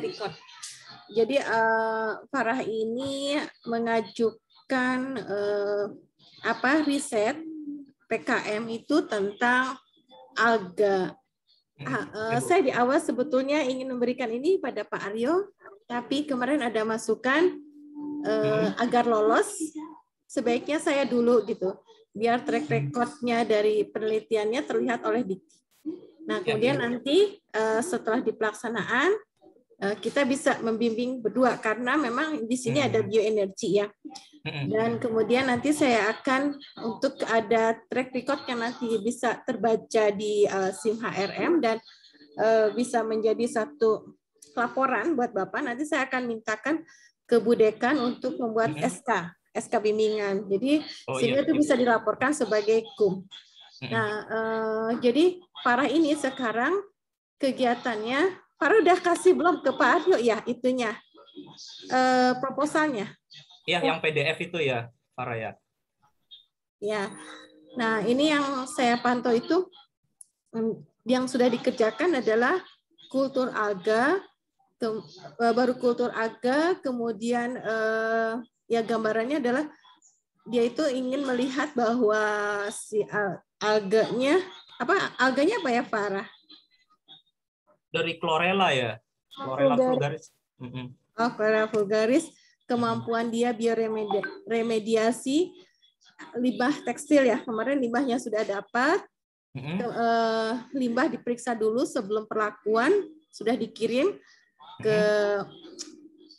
record. Jadi Farah ini mengajukan riset PKM itu tentang alga. Saya di awal sebetulnya ingin memberikan ini pada Pak Aryo, tapi kemarin ada masukan agar lolos sebaiknya saya dulu gitu, biar track recordnya dari penelitiannya terlihat oleh Diki. Nah kemudian nanti setelah di pelaksanaan kita bisa membimbing berdua karena memang di sini ada bioenergi ya. Dan kemudian nanti saya akan untuk ada track record yang nanti bisa terbaca di SIM HRM dan bisa menjadi satu laporan buat Bapak. Nanti saya akan mintakan ke Bu Dekan untuk membuat SK bimbingan. Jadi sehingga itu bisa dilaporkan sebagai KUM. Nah, jadi Farah ini sekarang kegiatannya, Farah udah kasih belum ke Pak Aryo ya itunya proposalnya? Iya, yang PDF itu ya, Farah ya. Ya. Nah, ini yang saya pantau itu yang sudah dikerjakan adalah kultur alga, baru kultur alga, kemudian ya gambarannya adalah dia itu ingin melihat bahwa si alganya apa ya Farah? Dari chlorella ya, chlorella vulgaris. Oh, chlorella vulgaris, kemampuan dia bioremediasi limbah tekstil ya. Kemarin limbahnya sudah dapat. Limbah diperiksa dulu sebelum perlakuan, sudah dikirim ke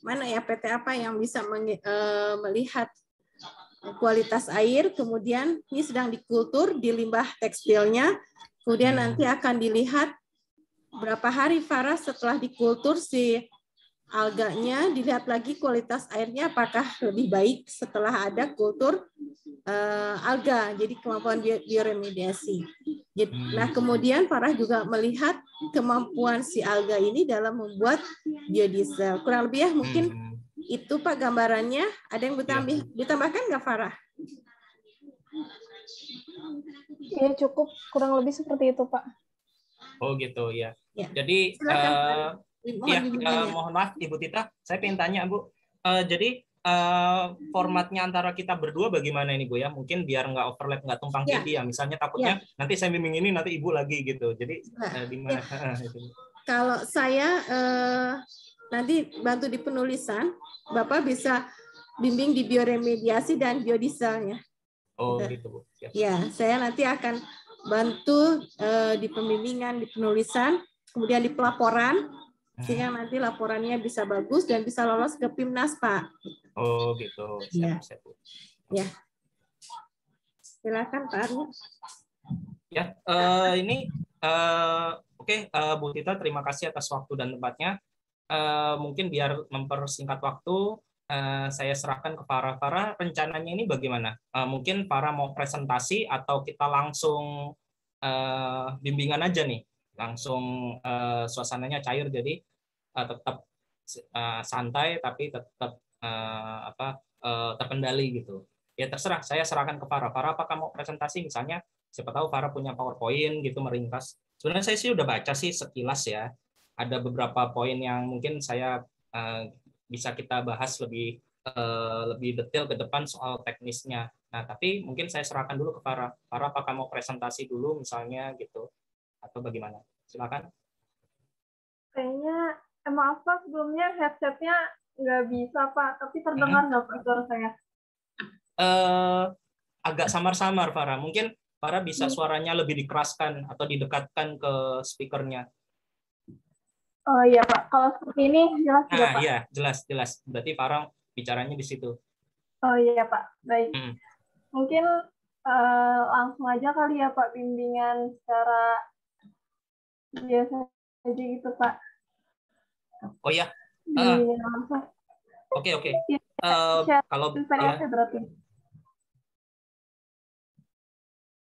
mana ya PT apa yang bisa melihat kualitas air, kemudian ini sedang dikultur di limbah tekstilnya, kemudian nanti akan dilihat berapa hari Farah setelah dikultur si alganya, dilihat lagi kualitas airnya apakah lebih baik setelah ada kultur alga, jadi kemampuan bioremediasi. Nah kemudian Farah juga melihat kemampuan si alga ini dalam membuat biodiesel. Kurang lebih ya mungkin itu Pak gambarannya. Ada yang ditambahkan nggak Farah? Iya cukup, kurang lebih seperti itu Pak. Oh gitu ya. Jadi mohon maaf Ibu Tita, saya pengen tanya Bu. Jadi formatnya antara kita berdua bagaimana ini Bu ya? Mungkin biar nggak overlap, nggak tumpang tindih ya. Misalnya takutnya nanti saya bimbing ini, nanti Ibu lagi gitu. Jadi gimana? Kalau saya nanti bantu di penulisan, Bapak bisa bimbing di bioremediasi dan biodieselnya. Oh gitu Bu. Ya, saya nanti akan bantu di pembimbingan, di penulisan, kemudian di pelaporan, sehingga nanti laporannya bisa bagus dan bisa lolos ke PIMNAS, Pak. Oh gitu. Siap, Bu. Ya. Silakan Pak Aryo. Ya, ini oke, Bu Tita, terima kasih atas waktu dan tempatnya. Mungkin biar mempersingkat waktu, saya serahkan ke Farah. Farah, rencananya ini bagaimana? Mungkin Farah mau presentasi atau kita langsung bimbingan aja nih, langsung suasananya cair, jadi tetap santai tapi tetap terkendali gitu. Ya terserah, saya serahkan ke Farah. Farah, apakah mau presentasi misalnya? Siapa tahu Farah punya PowerPoint gitu meringkas. Sebenarnya saya sih udah baca sih sekilas ya. Ada beberapa poin yang mungkin saya bisa kita bahas lebih detail ke depan soal teknisnya. Nah, tapi mungkin saya serahkan dulu ke Farah. Farah, apakah mau presentasi dulu misalnya gitu atau bagaimana? Silakan. Kayaknya maaf Pak, sebelumnya headsetnya nggak bisa Pak, tapi terdengar nggak Pak suara saya? Agak samar-samar Farah. Mungkin Farah bisa suaranya lebih dikeraskan atau didekatkan ke speakernya. Oh iya Pak, kalau seperti ini jelas tidak Pak? Iya, jelas. Berarti Farah bicaranya di situ. Oh iya Pak, baik. Mungkin langsung aja kali ya Pak, bimbingan secara biasa aja gitu Pak. Oh ya. Langsung. Oke. Kalau berarti.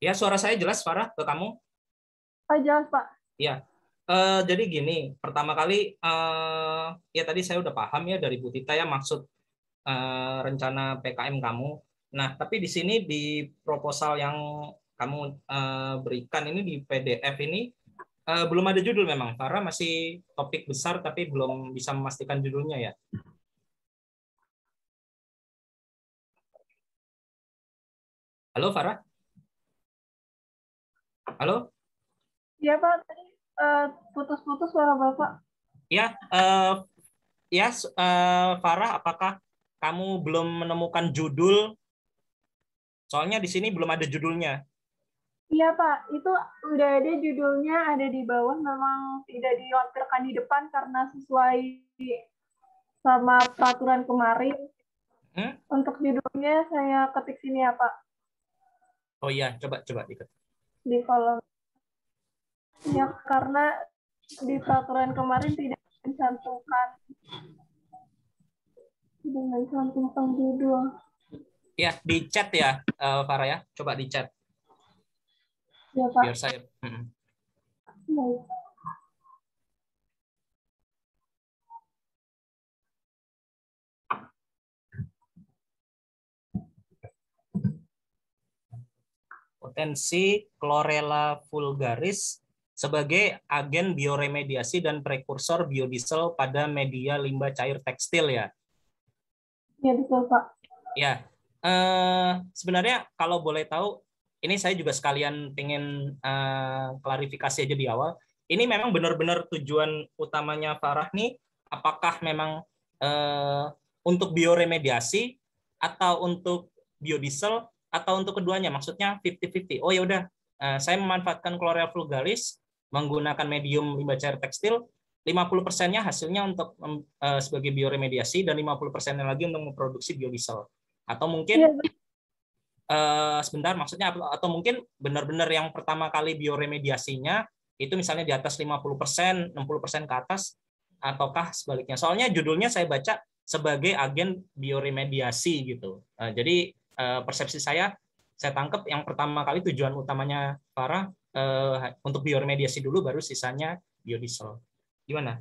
Ya, suara saya jelas, Farah, ke kamu? Oh, jelas, Pak. Ya. Jadi gini, pertama kali ya tadi saya udah paham ya dari Bu Tita ya maksud rencana PKM kamu. Nah, tapi di sini di proposal yang kamu berikan ini di PDF ini Belum ada judul memang. Farah masih topik besar tapi belum bisa memastikan judulnya ya. Halo Farah? Halo? Iya Pak, tadi putus-putus suara Bapak. Ya, ya Farah, apakah kamu belum menemukan judul? Soalnya di sini belum ada judulnya. Iya Pak, itu udah ada judulnya, ada di bawah, memang tidak dilampirkan di depan karena sesuai sama peraturan kemarin. Untuk judulnya saya ketik sini ya Pak. Oh iya, coba diketik. Di kolom. Ya, karena di peraturan kemarin tidak mencantumkan judul. Ya, di chat ya, Farah ya. Coba di chat. Ya Pak. Biar saya. Baik. Potensi Chlorella vulgaris sebagai agen bioremediasi dan prekursor biodiesel pada media limbah cair tekstil ya. Ya betul Pak. Ya, sebenarnya kalau boleh tahu, ini saya juga sekalian pengen klarifikasi aja di awal. Ini memang benar-benar tujuan utamanya Farah nih, apakah memang untuk bioremediasi atau untuk biodiesel atau untuk keduanya, maksudnya 50-50. Oh ya udah, saya memanfaatkan Chlorella vulgaris menggunakan medium limbah cair tekstil, 50%-nya hasilnya untuk sebagai bioremediasi dan 50%-nya lagi untuk memproduksi biodiesel. Atau mungkin sebentar, maksudnya atau mungkin benar-benar yang pertama kali bioremediasinya itu misalnya di atas 50%, 60% ke atas, ataukah sebaliknya. Soalnya judulnya saya baca sebagai agen bioremediasi gitu. Jadi persepsi saya tangkap yang pertama kali tujuan utamanya Farah untuk bioremediasi dulu, baru sisanya biodiesel. Gimana?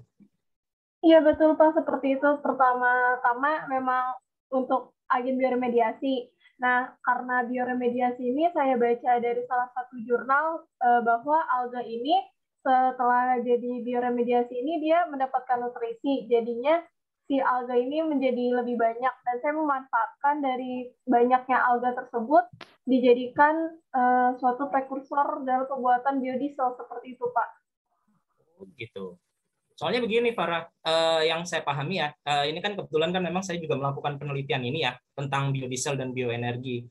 Iya betul Pak, seperti itu. Pertama-tama memang untuk agen bioremediasi. Nah, karena bioremediasi ini saya baca dari salah satu jurnal bahwa alga ini setelah jadi bioremediasi ini dia mendapatkan nutrisi. Jadinya si alga ini menjadi lebih banyak, dan saya memanfaatkan dari banyaknya alga tersebut dijadikan suatu prekursor dalam pembuatan biodiesel seperti itu Pak. Gitu. Soalnya begini Farah, yang saya pahami ya, ini kan kebetulan kan memang saya juga melakukan penelitian ini ya tentang biodiesel dan bioenergi.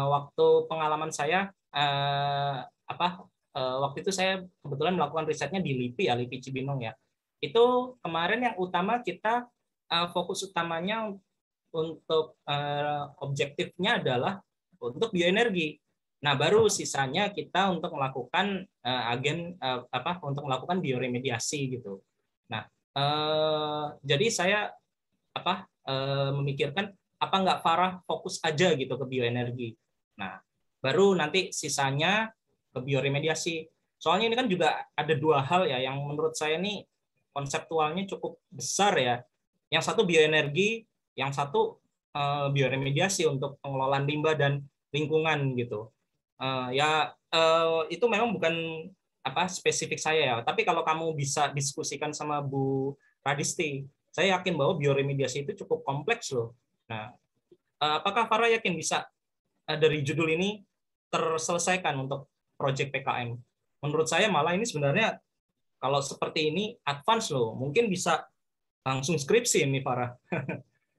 Waktu pengalaman saya waktu itu saya kebetulan melakukan risetnya di LIPI ya, LIPI Cibinong ya. Itu kemarin yang utama kita fokus utamanya untuk objektifnya adalah untuk bioenergi. Nah, baru sisanya kita untuk melakukan untuk melakukan bioremediasi gitu. Nah, jadi saya memikirkan apa nggak Farah fokus aja gitu ke bioenergi. Nah, baru nanti sisanya ke bioremediasi. Soalnya ini kan juga ada dua hal ya yang menurut saya ini konseptualnya cukup besar ya. Yang satu bioenergi, yang satu bioremediasi untuk pengelolaan limbah dan lingkungan gitu. Itu memang bukan spesifik saya ya. Tapi kalau kamu bisa diskusikan sama Bu Radisti, saya yakin bahwa bioremediasi itu cukup kompleks loh. Nah, apakah Farah yakin bisa dari judul ini terselesaikan untuk proyek PKM? Menurut saya malah ini sebenarnya kalau seperti ini advance loh. Mungkin bisa langsung skripsi ini Farah.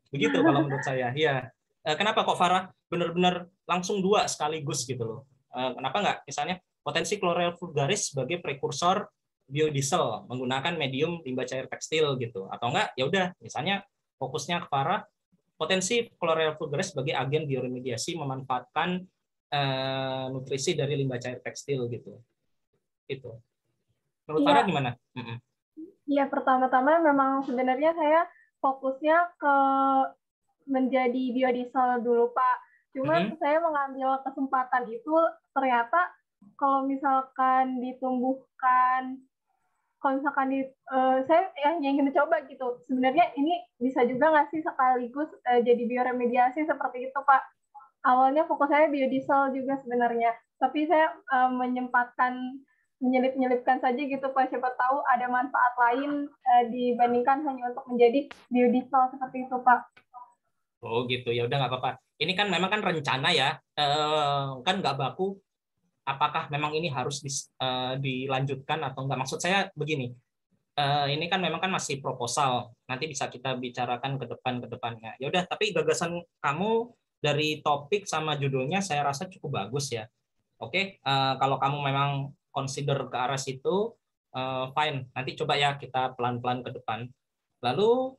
Begitu kalau menurut saya. Ya. Kenapa kok Farah benar-benar langsung dua sekaligus gitu loh? Kenapa nggak misalnya potensi Chlorella vulgaris sebagai prekursor biodiesel menggunakan medium limbah cair tekstil gitu? Atau enggak ya udah misalnya fokusnya ke Farah potensi Chlorella vulgaris sebagai agen bioremediasi memanfaatkan nutrisi dari limbah cair tekstil gitu. Itu. Menurut Farah gimana? Iya, pertama-tama memang sebenarnya saya fokusnya ke menjadi biodiesel dulu, Pak. Cuman saya mengambil kesempatan itu, ternyata kalau misalkan ditumbuhkan, kalau misalkan saya yang ingin mencoba gitu, sebenarnya ini bisa juga nggak sih sekaligus jadi bioremediasi seperti itu, Pak. Awalnya fokus saya biodiesel juga sebenarnya, tapi saya menyempatkan menyelip-nyelipkan saja gitu Pak, siapa tahu ada manfaat lain dibandingkan hanya untuk menjadi biodiesel seperti itu Pak. Oh gitu, ya udah nggak apa-apa. Ini kan memang kan rencana ya, kan nggak baku. Apakah memang ini harus dilanjutkan atau nggak? Maksud saya begini, ini kan memang kan masih proposal. Nanti bisa kita bicarakan ke depannya. Ya udah, tapi gagasan kamu dari topik sama judulnya saya rasa cukup bagus ya. Oke, kalau kamu memang consider ke arah situ, fine. Nanti coba ya kita pelan-pelan ke depan. Lalu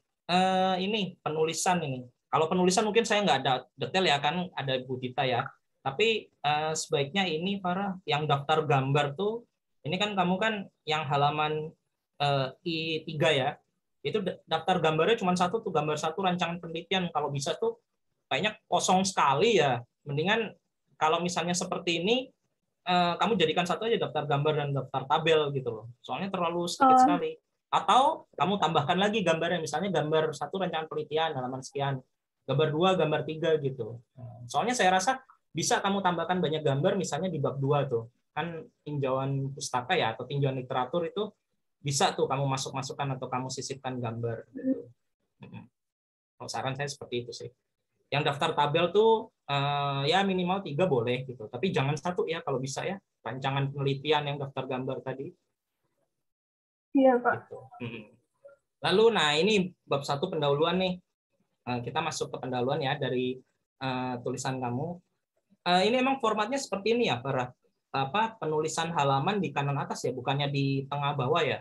ini penulisan ini. Kalau penulisan mungkin saya nggak ada detail ya, kan ada Bu Tita ya. Tapi sebaiknya ini Farah yang daftar gambar tuh, ini kan kamu kan yang halaman I3 ya, itu daftar gambarnya cuma satu tuh, gambar satu rancangan penelitian. Kalau bisa tuh kayaknya kosong sekali ya. Mendingan kalau misalnya seperti ini, kamu jadikan satu aja daftar gambar dan daftar tabel gitu loh. Soalnya terlalu sedikit sekali. Atau kamu tambahkan lagi gambarnya, misalnya gambar satu rancangan penelitian halaman sekian, gambar dua, gambar tiga gitu. Soalnya saya rasa bisa kamu tambahkan banyak gambar, misalnya di bab 2 tuh. Kan tinjauan pustaka ya, atau tinjauan literatur itu bisa tuh kamu masukkan atau kamu sisipkan gambar. Gitu. Kalau saran saya seperti itu sih. Yang daftar tabel tuh ya minimal 3 boleh gitu. Tapi jangan satu ya kalau bisa ya. Rancangan penelitian yang daftar gambar tadi. Iya Pak. Gitu. Lalu nah ini bab 1 pendahuluan nih. Kita masuk ke pendahuluan ya dari tulisan kamu. Ini emang formatnya seperti ini ya, para penulisan halaman di kanan atas ya, bukannya di tengah bawah ya?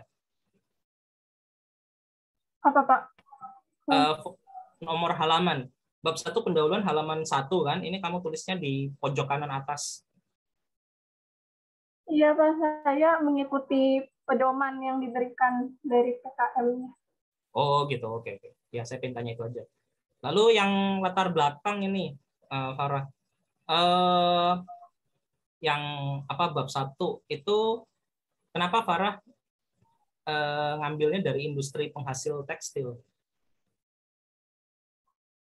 Apa Pak? Nomor halaman. Bab 1 pendahuluan halaman 1 kan, ini kamu tulisnya di pojok kanan atas. Iya Pak, saya mengikuti pedoman yang diberikan dari PKM-nya. Oh gitu, oke. Ya saya pintanya itu aja. Lalu yang latar belakang ini, Farah, yang bab 1 itu kenapa Farah ngambilnya dari industri penghasil tekstil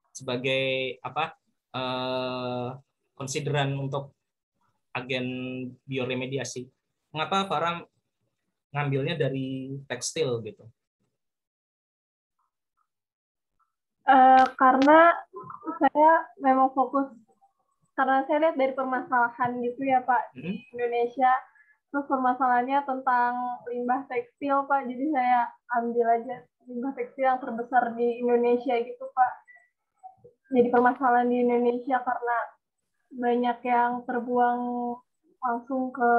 sebagai konsideran untuk agen bioremediasi? Mengapa Farah ngambilnya dari tekstil gitu? Karena saya memang fokus, karena saya lihat dari permasalahan gitu ya Pak di Indonesia, terus permasalahannya tentang limbah tekstil Pak, jadi saya ambil aja limbah tekstil yang terbesar di Indonesia gitu Pak. Jadi permasalahan di Indonesia karena banyak yang terbuang langsung ke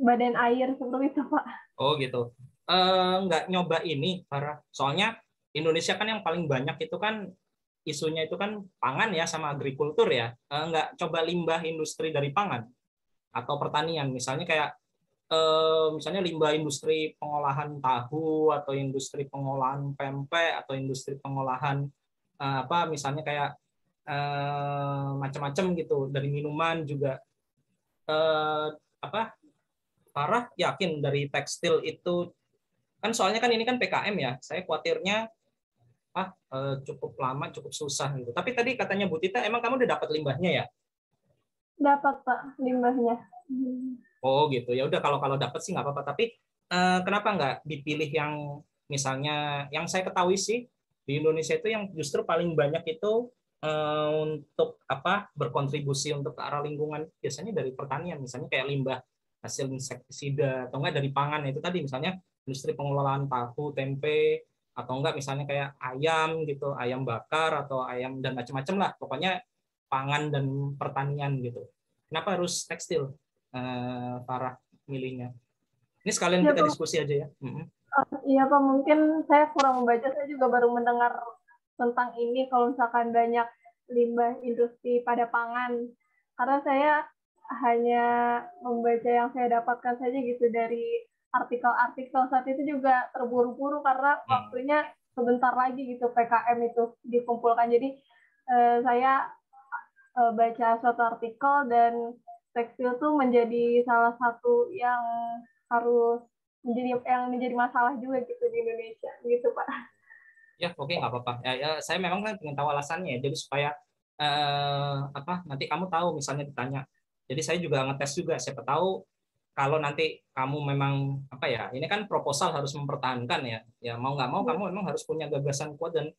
badan air seperti itu Pak. Oh gitu. Nggak nyoba ini, Farah. Soalnya Indonesia kan yang paling banyak itu kan isunya itu kan pangan ya sama agrikultur ya. Nggak coba limbah industri dari pangan atau pertanian. Misalnya kayak misalnya limbah industri pengolahan tahu atau industri pengolahan pempek atau industri pengolahan misalnya kayak macam-macam gitu, dari minuman juga. Farah yakin dari tekstil itu kan, soalnya kan ini kan PKM ya, saya khawatirnya cukup lama, cukup susah gitu. Tapi tadi katanya Bu Tita, emang kamu udah dapat limbahnya ya? Dapat Pak limbahnya. Oh gitu, ya udah kalau dapat sih nggak apa-apa. Tapi kenapa nggak dipilih yang misalnya yang saya ketahui sih di Indonesia itu yang justru paling banyak itu untuk berkontribusi untuk ke arah lingkungan biasanya dari pertanian, misalnya kayak limbah hasil insektisida, atau enggak dari pangan itu tadi, misalnya industri pengelolaan tahu, tempe, atau enggak misalnya kayak ayam gitu, ayam bakar atau ayam dan macam-macam lah, pokoknya pangan dan pertanian gitu. Kenapa harus tekstil, Farah milihnya? Ini sekalian ya, kita Pak. diskusi aja ya. Iya Pak, mungkin saya kurang membaca, saya juga baru mendengar tentang ini kalau misalkan banyak limbah industri pada pangan. Karena saya hanya membaca yang saya dapatkan saja gitu dari artikel-artikel, saat itu juga terburu-buru karena waktunya sebentar lagi gitu PKM itu dikumpulkan. Jadi saya baca suatu artikel dan tekstil tuh menjadi salah satu yang harus menjadi masalah juga gitu di Indonesia gitu Pak. Ya oke, nggak apa-apa. Ya, saya memang kan ingin tahu alasannya, jadi supaya nanti kamu tahu misalnya ditanya. Jadi saya juga ngetes juga, siapa tahu kalau nanti kamu memang apa ya, ini kan proposal harus mempertahankan ya. Ya mau nggak mau kamu memang harus punya gagasan kuat dan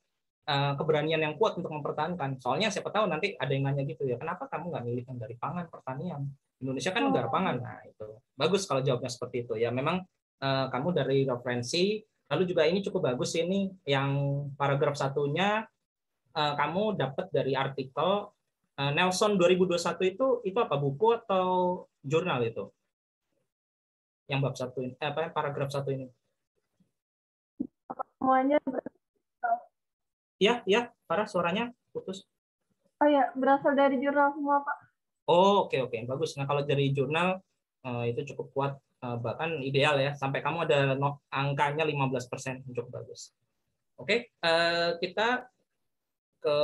keberanian yang kuat untuk mempertahankan. Soalnya siapa tahu nanti ada yang nanya gitu ya, kenapa kamu nggak milih yang dari pangan, pertanian? Indonesia kan negara pangan. Nah, itu bagus kalau jawabnya seperti itu. Ya memang kamu dari referensi, lalu juga ini cukup bagus ini yang paragraf satunya kamu dapat dari artikel Nelson 2021 itu apa, buku atau jurnal itu? Yang bab satu ini, paragraf satu ini? Semuanya. Ya, Farah suaranya putus. Oh ya, berasal dari jurnal semua, Pak. Oh, oke, bagus. Nah, kalau dari jurnal itu cukup kuat, bahkan ideal ya, sampai kamu ada angkanya 15%, cukup bagus. Oke, kita ke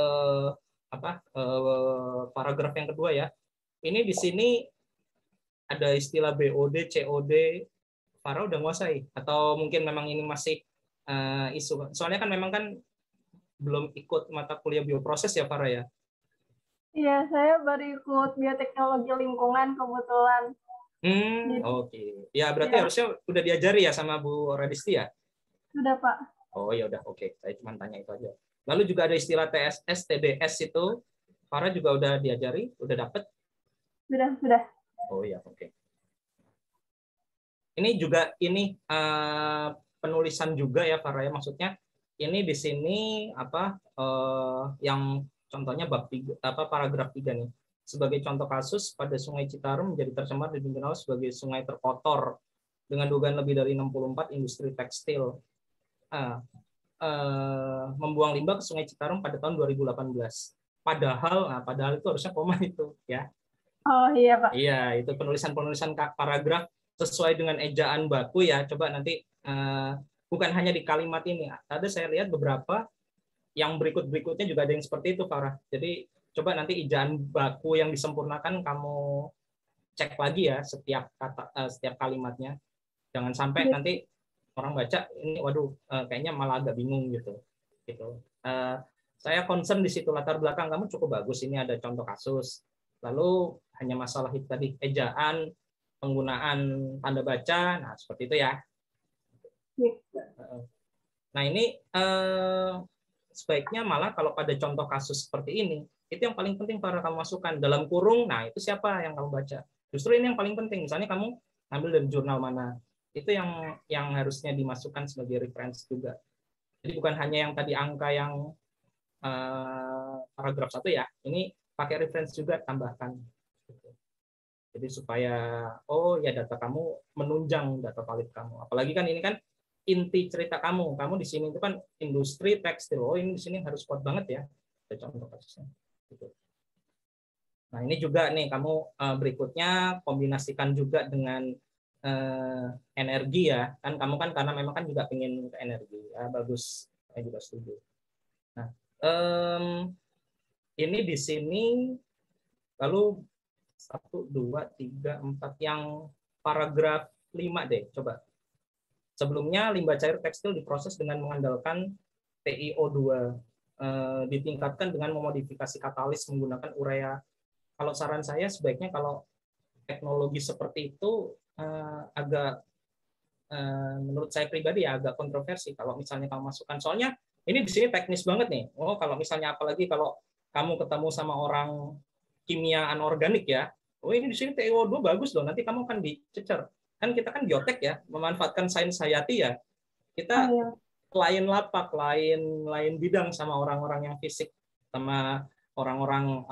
paragraf yang kedua ya. Ini di sini ada istilah BOD, COD. Farah udah nguasai atau mungkin memang ini masih isu? Soalnya kan memang kan belum ikut mata kuliah bioproses ya, Farah ya? Iya, saya baru ikut bioteknologi lingkungan kebetulan. Oke. Ya, berarti harusnya udah diajari ya sama Bu Radisti ya? Sudah, Pak. Oh ya udah, oke. Saya cuma tanya itu aja. Lalu juga ada istilah TSS, TDS itu, Farah juga udah diajari, udah dapet? Sudah. Oh iya, oke. Ini juga penulisan juga ya, Farah ya, maksudnya ini di sini yang contohnya bab 3, paragraf 3 nih. Sebagai contoh kasus, pada Sungai Citarum menjadi tercemar dan dikenal sebagai sungai terkotor dengan dugaan lebih dari 64 industri tekstil membuang limbah ke Sungai Citarum pada tahun 2018. Padahal itu harusnya koma itu ya. Oh iya, Pak. Iya, itu penulisan paragraf sesuai dengan ejaan baku ya. Coba nanti bukan hanya di kalimat ini. Tadi saya lihat beberapa yang berikutnya juga ada yang seperti itu, Farah. Jadi coba nanti ejaan baku yang disempurnakan kamu cek lagi ya setiap kalimatnya. Jangan sampai nanti orang baca ini, waduh, kayaknya malah agak bingung gitu. Saya concern di situ, latar belakang kamu cukup bagus. Ini ada contoh kasus. Lalu hanya masalah itu tadi, ejaan, penggunaan tanda baca, nah seperti itu ya. Nah ini sebaiknya malah kalau pada contoh kasus seperti ini, itu yang paling penting para kamu masukkan dalam kurung. Nah itu siapa yang kamu baca? Justru ini yang paling penting. Misalnya kamu ambil dari jurnal mana, itu yang harusnya dimasukkan sebagai referensi juga. Jadi bukan hanya yang tadi angka yang paragraf 1 ya, ini pakai referensi juga tambahkan. Jadi supaya data kamu menunjang data valid kamu. Apalagi kan ini kan inti cerita kamu di sini itu kan industri tekstil. Ini di sini harus kuat banget ya. Ada contoh kasusnya. Gitu. Nah ini juga nih kamu berikutnya kombinasikan juga dengan energi ya. Kan kamu kan karena memang kan juga pengen ke energi. Ya, bagus. Saya juga setuju. Nah ini di sini lalu 1, 2, 3, 4 yang paragraf 5 deh, coba. Sebelumnya limbah cair tekstil diproses dengan mengandalkan TiO2, ditingkatkan dengan memodifikasi katalis menggunakan urea. Kalau saran saya sebaiknya kalau teknologi seperti itu agak menurut saya pribadi ya agak kontroversi kalau misalnya kamu masukkan. Soalnya ini di sini teknis banget nih. Kalau misalnya apalagi kalau kamu ketemu sama orang kimia anorganik ya, ini di sini TiO2 bagus loh, nanti kamu akan dicecer. Kan kita kan biotek ya, memanfaatkan sains hayati ya. Kita lain lapak, lain bidang sama orang-orang yang fisik, sama orang-orang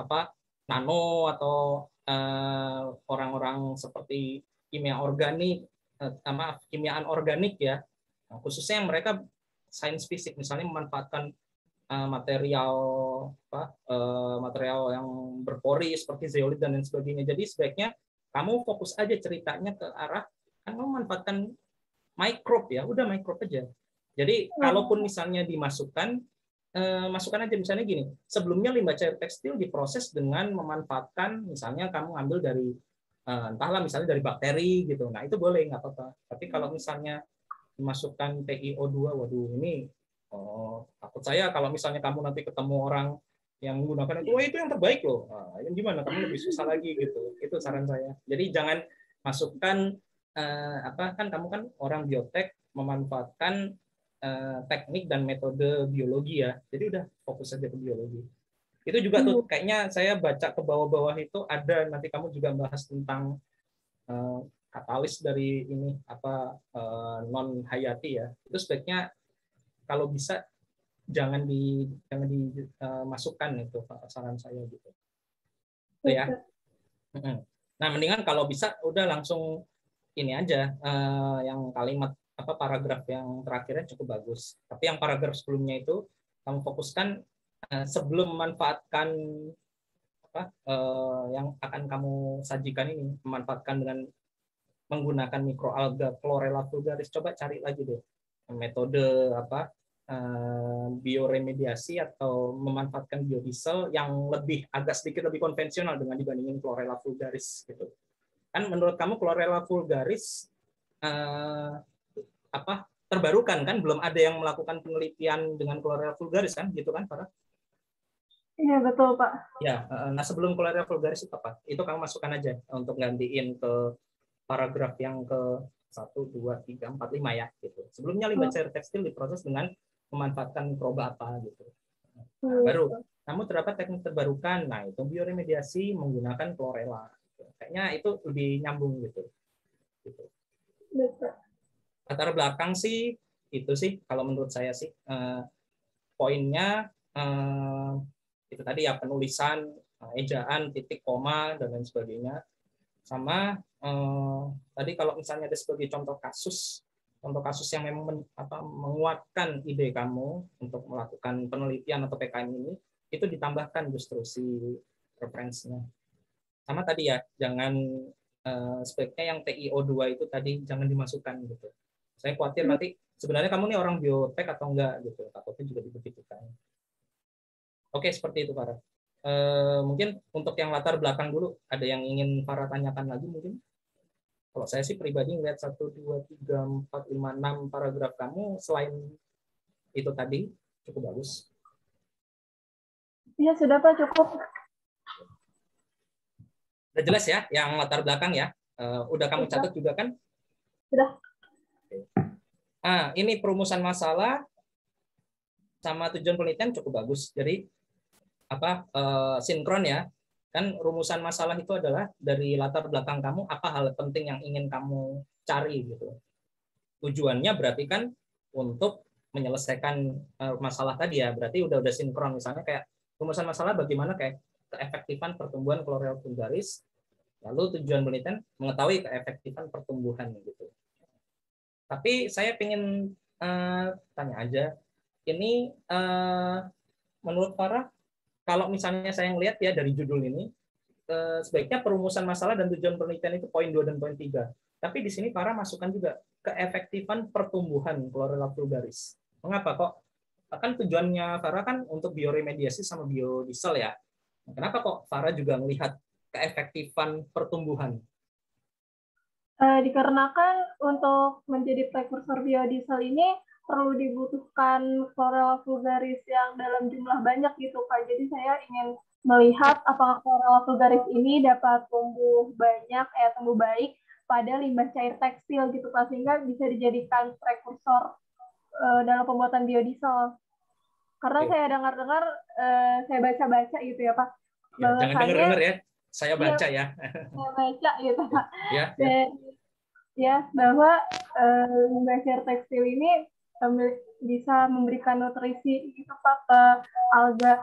nano atau orang-orang seperti kimia organik, kimia anorganik ya. Nah, khususnya yang mereka sains fisik, misalnya memanfaatkan material yang berpori seperti zeolit dan lain sebagainya. Jadi sebaiknya kamu fokus aja ceritanya ke arah kan kamu memanfaatkan mikrob ya, udah mikrob aja. Jadi kalaupun misalnya dimasukkan, masukkan aja misalnya gini, sebelumnya limbah cair tekstil diproses dengan memanfaatkan misalnya kamu ambil dari entahlah misalnya dari bakteri gitu. Nah itu boleh, nggak apa-apa. Tapi kalau misalnya dimasukkan TiO2, waduh ini takut saya kalau misalnya kamu nanti ketemu orang yang menggunakan itu, itu yang terbaik loh. Yang gimana? Kamu lebih susah lagi gitu. Itu saran saya. Jadi jangan masukkan kan kamu kan orang biotek memanfaatkan teknik dan metode biologi ya. Jadi udah fokus aja ke biologi. Itu juga tuh kayaknya saya baca ke bawah-bawah itu ada, nanti kamu juga bahas tentang katalis dari ini apa non hayati ya. Itu sebaiknya kalau bisa jangan dimasukkan itu saran saya gitu. Itu ya. Nah, mendingan kalau bisa udah langsung ini aja yang kalimat apa paragraf yang terakhirnya cukup bagus. Tapi yang paragraf sebelumnya itu kamu fokuskan sebelum memanfaatkan apa yang akan kamu sajikan ini, memanfaatkan dengan menggunakan mikroalga Chlorella vulgaris. Coba cari lagi deh metode apa bioremediasi atau memanfaatkan biodiesel yang lebih agak sedikit lebih konvensional dengan dibandingin Chlorella vulgaris gitu. Kan menurut kamu Chlorella vulgaris apa terbarukan kan, belum ada yang melakukan penelitian dengan Chlorella vulgaris kan gitu kan Farah? Iya betul Pak. Ya, nah sebelum Chlorella vulgaris itu apa? Itu kamu masukkan aja untuk gantiin ke paragraf yang ke 1, 2, 3, 4, 5 ya gitu. Sebelumnya limbah cair tekstil diproses dengan memanfaatkan mikroba apa gitu. Nah, baru kamu terdapat teknik terbarukan. Nah, itu bioremediasi menggunakan Chlorella. Kayaknya itu lebih nyambung gitu. Latar belakang sih itu sih kalau menurut saya sih poinnya itu tadi ya, penulisan, ejaan, titik, koma dan lain sebagainya. Sama tadi kalau misalnya ada sebagai contoh kasus yang memang menguatkan ide kamu untuk melakukan penelitian atau PKM ini, itu ditambahkan justru si referensinya. Sama tadi ya, jangan sebaiknya yang TiO2 itu tadi jangan dimasukkan gitu. Saya khawatir nanti sebenarnya kamu nih orang biotek atau enggak gitu, takutnya juga dibuktikan. Oke, seperti itu Farah. Mungkin untuk yang latar belakang dulu, ada yang ingin Farah tanyakan lagi mungkin? Kalau saya sih pribadi ngeliat 1, 2, 3, 4, 5, 6 paragraf kamu selain itu tadi cukup bagus. Iya sudah Pak, cukup. Udah jelas ya yang latar belakang ya? Udah kamu catat juga kan? Sudah. Ini perumusan masalah sama tujuan penelitian cukup bagus. Jadi apa sinkron ya? Kan rumusan masalah itu adalah dari latar belakang kamu, apa hal penting yang ingin kamu cari gitu. Tujuannya berarti kan untuk menyelesaikan masalah tadi ya, berarti udah sinkron. Misalnya kayak rumusan masalah bagaimana kayak keefektifan pertumbuhan Chlorella vulgaris, lalu tujuan penelitian mengetahui keefektifan pertumbuhan gitu. Tapi saya ingin tanya aja, ini menurut Farah, kalau misalnya saya ngelihat ya dari judul ini, sebaiknya perumusan masalah dan tujuan penelitian itu poin 2 dan poin 3. Tapi di sini Farah masukkan juga keefektifan pertumbuhan Chlorella vulgaris. Mengapa kok? Kan tujuannya Farah kan untuk bioremediasi sama biodiesel ya. Kenapa kok Farah juga melihat keefektifan pertumbuhan? Dikarenakan untuk menjadi prekursor biodiesel ini perlu dibutuhkan Chlorella vulgaris yang dalam jumlah banyak gitu Pak. Jadi saya ingin melihat apakah Chlorella vulgaris ini dapat tumbuh banyak, tumbuh baik pada limbah cair tekstil gitu Pak, sehingga bisa dijadikan prekursor dalam pembuatan biodiesel. Karena saya dengar-dengar, saya baca-baca gitu ya Pak. Jangan dengar-dengar ya, saya baca ya. Saya baca gitu Pak. Ya. Dan ya bahwa limbah cair tekstil ini bisa memberikan nutrisi gitu Pak ke alga.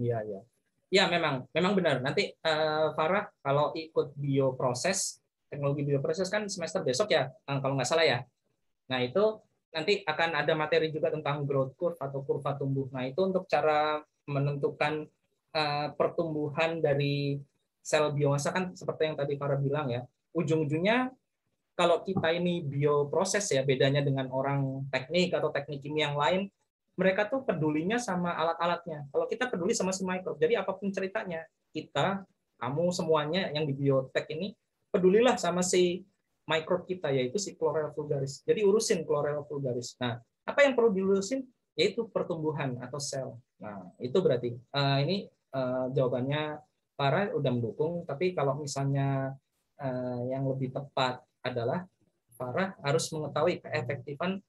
Ya. Ya memang benar. Nanti Farah kalau ikut bioproses, teknologi bioproses kan semester besok ya, kalau nggak salah ya. Nah itu nanti akan ada materi juga tentang growth curve atau kurva tumbuh. Nah itu untuk cara menentukan pertumbuhan dari sel biomasa kan seperti yang tadi Farah bilang ya. Ujung-ujungnya kalau kita ini bioproses ya, bedanya dengan orang teknik atau teknik kimia yang lain, mereka tuh pedulinya sama alat-alatnya. Kalau kita peduli sama si microbe. Jadi apapun ceritanya, kita, kamu semuanya yang di biotek ini, pedulilah sama si microbe kita, yaitu si Chlorella vulgaris. Jadi urusin Chlorella vulgaris. Nah, apa yang perlu diurusin? Yaitu pertumbuhan atau sel. Nah, itu berarti ini jawabannya Farah udah mendukung. Tapi kalau misalnya yang lebih tepat adalah Farah harus mengetahui keefektifan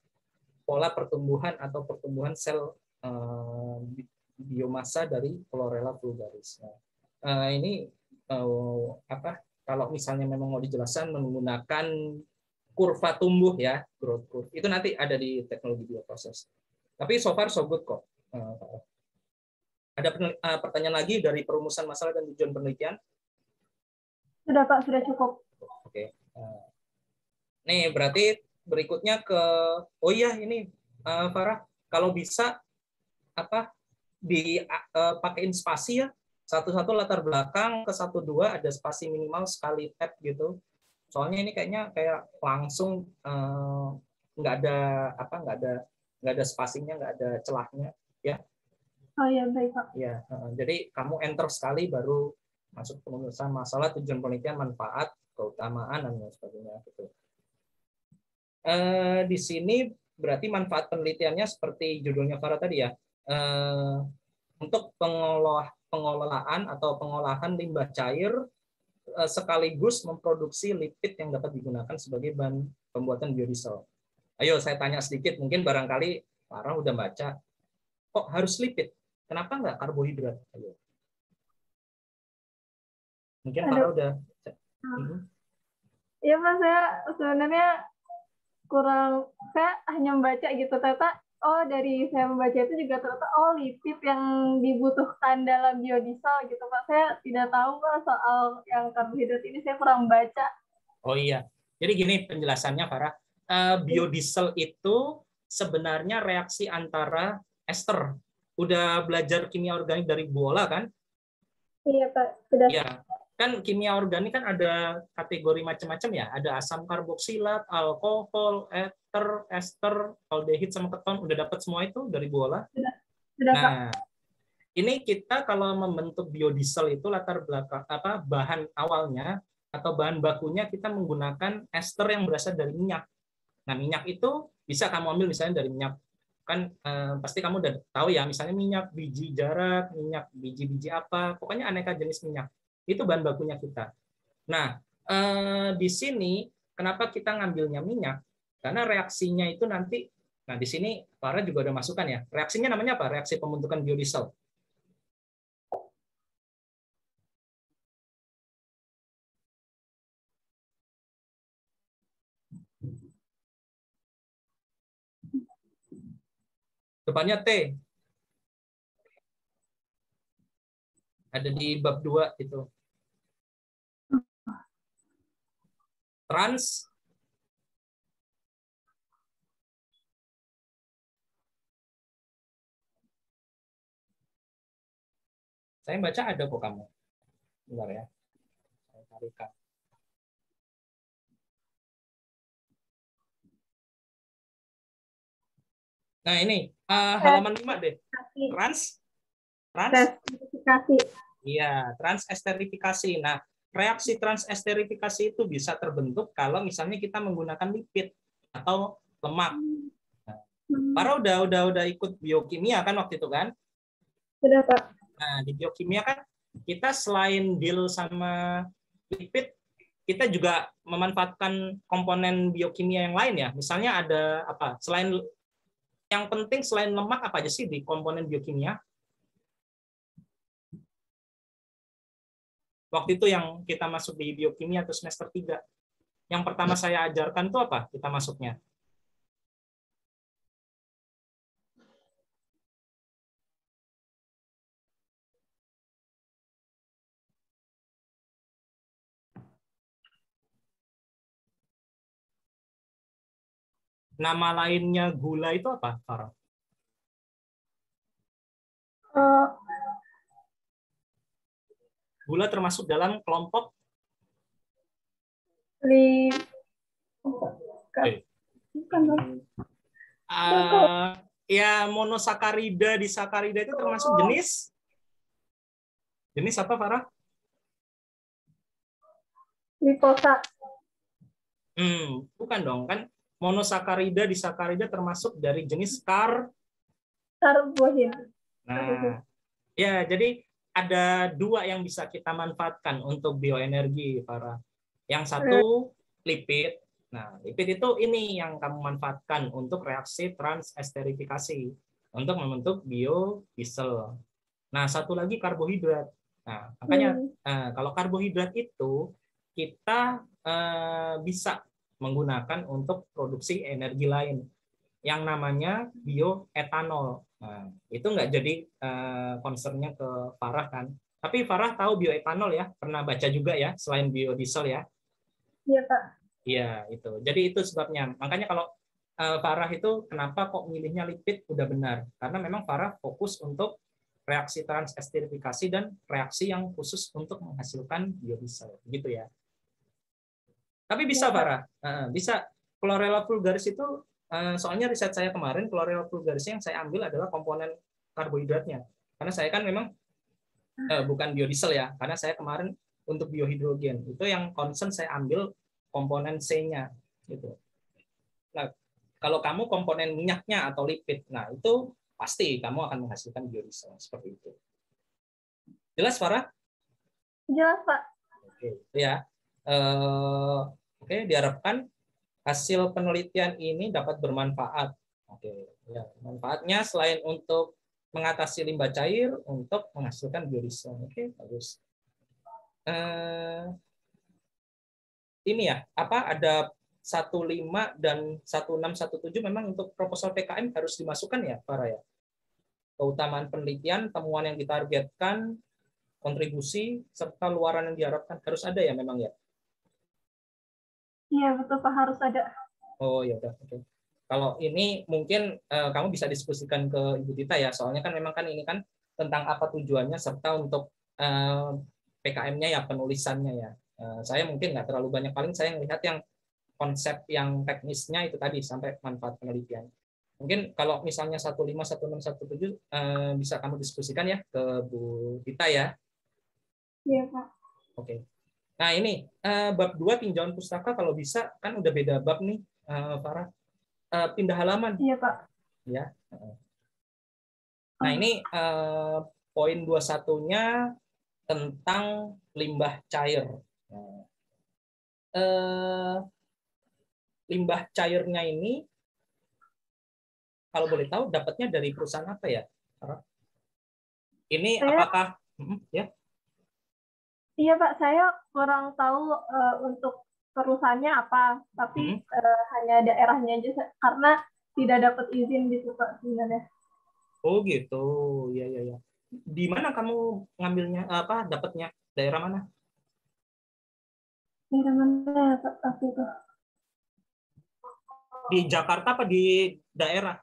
pola pertumbuhan atau pertumbuhan sel biomasa dari Chlorella vulgaris. Ini kalau misalnya memang mau dijelaskan menggunakan kurva tumbuh ya, growth curve, itu nanti ada di teknologi bioproses. Tapi so far so good kok. Ada pertanyaan lagi dari perumusan masalah dan tujuan penelitian? Sudah Pak, sudah cukup. Oke. Nih berarti berikutnya ke, oh iya ini Farah, kalau bisa dipakein spasi ya, satu-satu latar belakang ke 1-2 ada spasi minimal sekali tab gitu. Soalnya ini kayaknya kayak langsung nggak ada spasinya, nggak ada celahnya ya. Oh iya, baik Pak. Ya, jadi kamu enter sekali baru masuk pengurusan masalah, tujuan penelitian, manfaat, keutamaan dan lain sebagainya gitu. Di sini berarti manfaat penelitiannya seperti judulnya Farah tadi ya, untuk pengelolaan atau pengolahan limbah cair sekaligus memproduksi lipid yang dapat digunakan sebagai bahan pembuatan biodiesel. Ayo saya tanya sedikit, mungkin barangkali Farah udah baca, kok harus lipid? Kenapa nggak karbohidrat? Ayo. Mungkin Farah udah. Iya Pak, saya sebenarnya saya hanya membaca gitu, ternyata dari saya membaca itu juga ternyata lipid yang dibutuhkan dalam biodiesel gitu Pak. Saya tidak tahu Pak soal yang karbohidrat ini, saya kurang baca. Oh iya, jadi gini penjelasannya Farah, biodiesel itu sebenarnya reaksi antara ester. Udah belajar kimia organik dari bola kan? Iya Pak, sudah. Iya, kan kimia organik kan ada kategori macam-macam ya, ada asam karboksilat, alkohol, eter, ester, aldehid sama keton. Udah dapat semua itu dari bola? Sudah Nah, Pak. Ini kita kalau membentuk biodiesel itu latar belakang bahan awalnya atau bahan bakunya kita menggunakan ester yang berasal dari minyak. Nah, minyak itu bisa kamu ambil misalnya dari minyak, kan pasti kamu udah tahu ya, misalnya minyak biji jarak, minyak biji-biji apa, pokoknya aneka jenis minyak. Itu bahan bakunya kita. Nah, di sini kenapa kita ngambilnya minyak? Karena reaksinya itu nanti, nah di sini Farah juga udah masukkan ya, reaksinya namanya apa? Reaksi pembentukan biodiesel. Depannya T. Ada di bab 2 itu. Trans. Saya baca ada kok kamu. Bentar ya. Saya carikan. Nah, ini halaman 5 deh. Transesterifikasi. Iya, transesterifikasi. Nah, reaksi transesterifikasi itu bisa terbentuk kalau misalnya kita menggunakan lipid atau lemak. Nah, Farah udah ikut biokimia kan waktu itu kan? Sudah Pak. Nah, di biokimia kan kita selain deal sama lipid, kita juga memanfaatkan komponen biokimia yang lain ya. Misalnya ada apa? Yang penting selain lemak apa aja sih di komponen biokimia? Waktu itu yang kita masuk di biokimia atau semester 3. Yang pertama saya ajarkan itu apa? Kita masuknya. Nama lainnya gula itu apa, Farah? Gula termasuk dalam kelompok ya monosakarida, disakarida itu termasuk jenis apa, Farah? Glifosa. Bukan dong, kan monosakarida, disakarida termasuk dari jenis karbohidrat. Nah, ya jadi ada 2 yang bisa kita manfaatkan untuk bioenergi, Farah. Yang satu lipid. Nah, lipid itu ini yang kamu manfaatkan untuk reaksi transesterifikasi untuk membentuk biodiesel. Nah, satu lagi karbohidrat. Nah, makanya kalau karbohidrat itu kita bisa menggunakan untuk produksi energi lain yang namanya bioetanol. Nah, itu nggak jadi concernnya ke Farah kan. Tapi Farah tahu bioetanol ya, pernah baca juga ya, selain biodiesel ya. Iya, Pak. Iya, itu. Jadi itu sebabnya. Makanya kalau Farah itu kenapa kok milihnya lipid udah benar. Karena memang Farah fokus untuk reaksi transesterifikasi dan reaksi yang khusus untuk menghasilkan biodiesel, gitu ya. Tapi bisa Farah, bisa. Chlorella vulgaris itu soalnya riset saya kemarin, Chlorella vulgaris yang saya ambil adalah komponen karbohidratnya. Karena saya kan memang bukan biodiesel ya, karena saya kemarin untuk biohidrogen itu yang concern saya ambil komponen C-nya gitu. Nah, kalau kamu komponen minyaknya atau lipid, nah itu pasti kamu akan menghasilkan biodiesel seperti itu. Jelas, Farah? Jelas, Pak. Oke, ya. Oke, diharapkan hasil penelitian ini dapat bermanfaat. Oke, ya. Manfaatnya selain untuk mengatasi limbah cair, untuk menghasilkan biodiesel. Oke, bagus. Ini ya, apa ada 15 dan 1617 memang untuk proposal PKM harus dimasukkan ya, Farah ya. Keutamaan penelitian, temuan yang ditargetkan, kontribusi serta luaran yang diharapkan harus ada ya memang ya. Iya, betul Pak, harus ada. Oh ya udah, oke. Kalau ini mungkin kamu bisa diskusikan ke Ibu Tita ya, soalnya kan memang kan ini kan tentang apa tujuannya serta untuk PKM-nya ya, penulisannya ya. Saya mungkin nggak terlalu banyak, paling saya melihat yang konsep yang teknisnya itu tadi sampai manfaat penelitian. Mungkin kalau misalnya 15, 16, 17 bisa kamu diskusikan ya ke Bu Tita ya. Iya, Pak. Oke. Nah, ini bab 2 tinjauan pustaka kalau bisa kan udah beda bab nih, Farah. Pindah halaman. Iya, Pak. Ya. Nah, ini poin 21-nya tentang limbah cair. Limbah cairnya ini kalau boleh tahu dapatnya dari perusahaan apa ya? Ini apakah ya? Iya Pak, saya kurang tahu untuk perusahaannya apa, tapi hanya daerahnya aja karena tidak dapat izin di situ Pak sebenarnya. Oh gitu, ya ya ya. Di mana kamu ngambilnya apa? Dapatnya daerah mana? Daerah mana ya Pak waktu itu? Di Jakarta apa di daerah?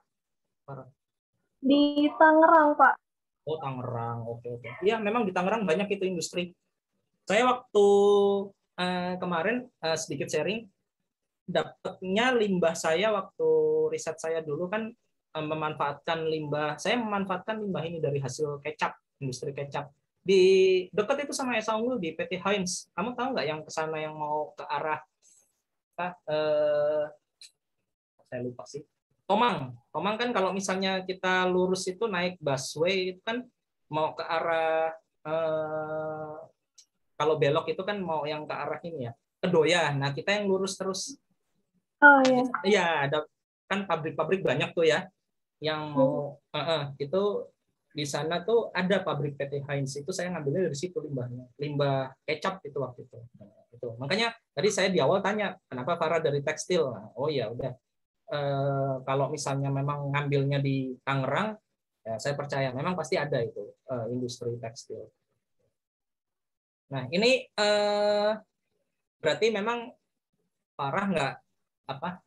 Di Tangerang Pak. Oh Tangerang, oke oke. Iya memang di Tangerang banyak itu industri. Saya waktu kemarin sedikit sharing, dapatnya limbah saya waktu riset saya dulu kan memanfaatkan limbah. Saya memanfaatkan limbah ini dari hasil kecap, industri kecap. Di dekat itu sama Esa Unggul di PT Heinz. Kamu tahu nggak yang ke sana yang mau ke arah saya lupa sih. Tomang. Tomang kan kalau misalnya kita lurus itu naik busway itu kan mau ke arah kalau belok itu kan mau yang ke arah ini ya, Kedoya. Nah, kita yang lurus terus. Oh iya. Iya, ada kan pabrik-pabrik banyak tuh ya yang mau itu di sana tuh ada pabrik PT Heinz, itu saya ngambilnya dari situ limbahnya. Limbah kecap itu waktu itu. Nah, itu. Makanya tadi saya di awal tanya, kenapa Farah dari tekstil? Nah, oh ya udah. Kalau misalnya memang ngambilnya di Tangerang, ya saya percaya memang pasti ada itu industri tekstil. Nah ini berarti memang Farah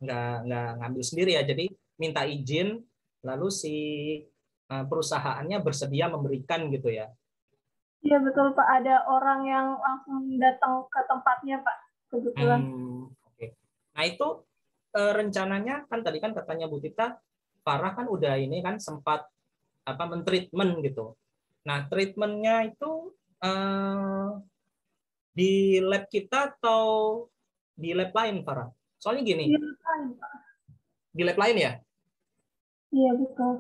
nggak ngambil sendiri ya, jadi minta izin lalu si perusahaannya bersedia memberikan gitu ya. Iya betul Pak, ada orang yang langsung datang ke tempatnya Pak kebetulan. Okay. Nah itu rencananya kan tadi kan katanya Bu Tita, Farah kan udah ini kan sempat mentreatment gitu. Nah treatmentnya itu di lab kita atau di lab lain, Farah? Soalnya gini. Di lab lain, Pak. Di lab lain ya? Iya, betul.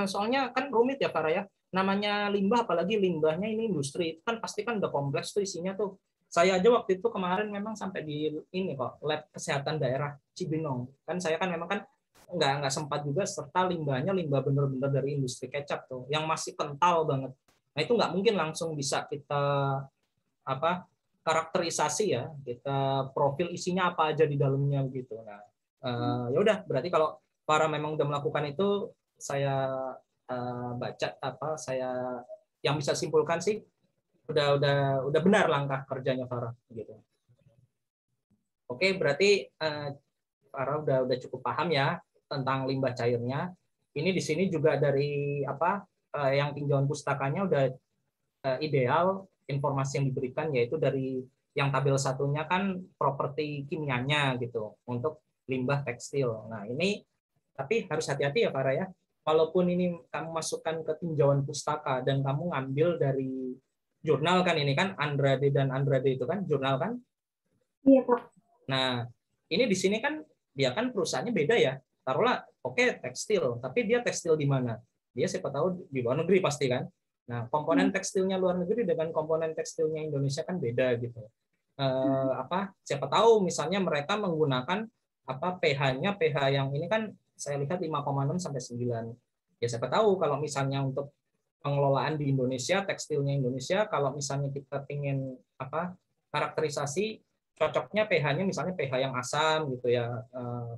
Soalnya kan rumit ya, Farah ya. Namanya limbah, apalagi limbahnya ini industri, itu kan pasti kan udah kompleks tuh isinya tuh. Saya aja waktu itu kemarin memang sampai di ini kok, lab kesehatan daerah Cibinong. Kan saya kan memang kan nggak sempat juga, serta limbahnya limbah bener-bener dari industri kecap tuh, yang masih kental banget. Nah itu nggak mungkin langsung bisa kita apa karakterisasi ya, kita profil isinya apa aja di dalamnya gitu. Nah ya udah, berarti kalau para memang udah melakukan itu, saya baca apa saya yang bisa simpulkan sih udah benar langkah kerjanya Farah gitu. Oke, berarti Farah udah cukup paham ya tentang limbah cairnya. Ini di sini juga dari apa yang tinjauan pustakanya udah ideal informasi yang diberikan, yaitu dari yang tabel satunya kan properti kimianya gitu untuk limbah tekstil. Nah ini tapi harus hati-hati ya Farah ya. Walaupun ini kamu masukkan ke tinjauan pustaka dan kamu ngambil dari jurnal kan, ini kan Andrade dan Andrade itu kan jurnal kan? Iya Pak. Nah ini di sini kan dia kan perusahaannya beda ya. Taruhlah oke, tekstil, tapi dia tekstil di mana? Dia siapa tahu di luar negeri pasti kan. Nah komponen tekstilnya luar negeri dengan komponen tekstilnya Indonesia kan beda gitu. Siapa tahu misalnya mereka menggunakan apa pH-nya, pH yang ini kan saya lihat 5,6 sampai 9. Ya siapa tahu kalau misalnya untuk pengelolaan di Indonesia, tekstilnya Indonesia, kalau misalnya kita ingin apa karakterisasi cocoknya pH-nya misalnya pH yang asam gitu ya,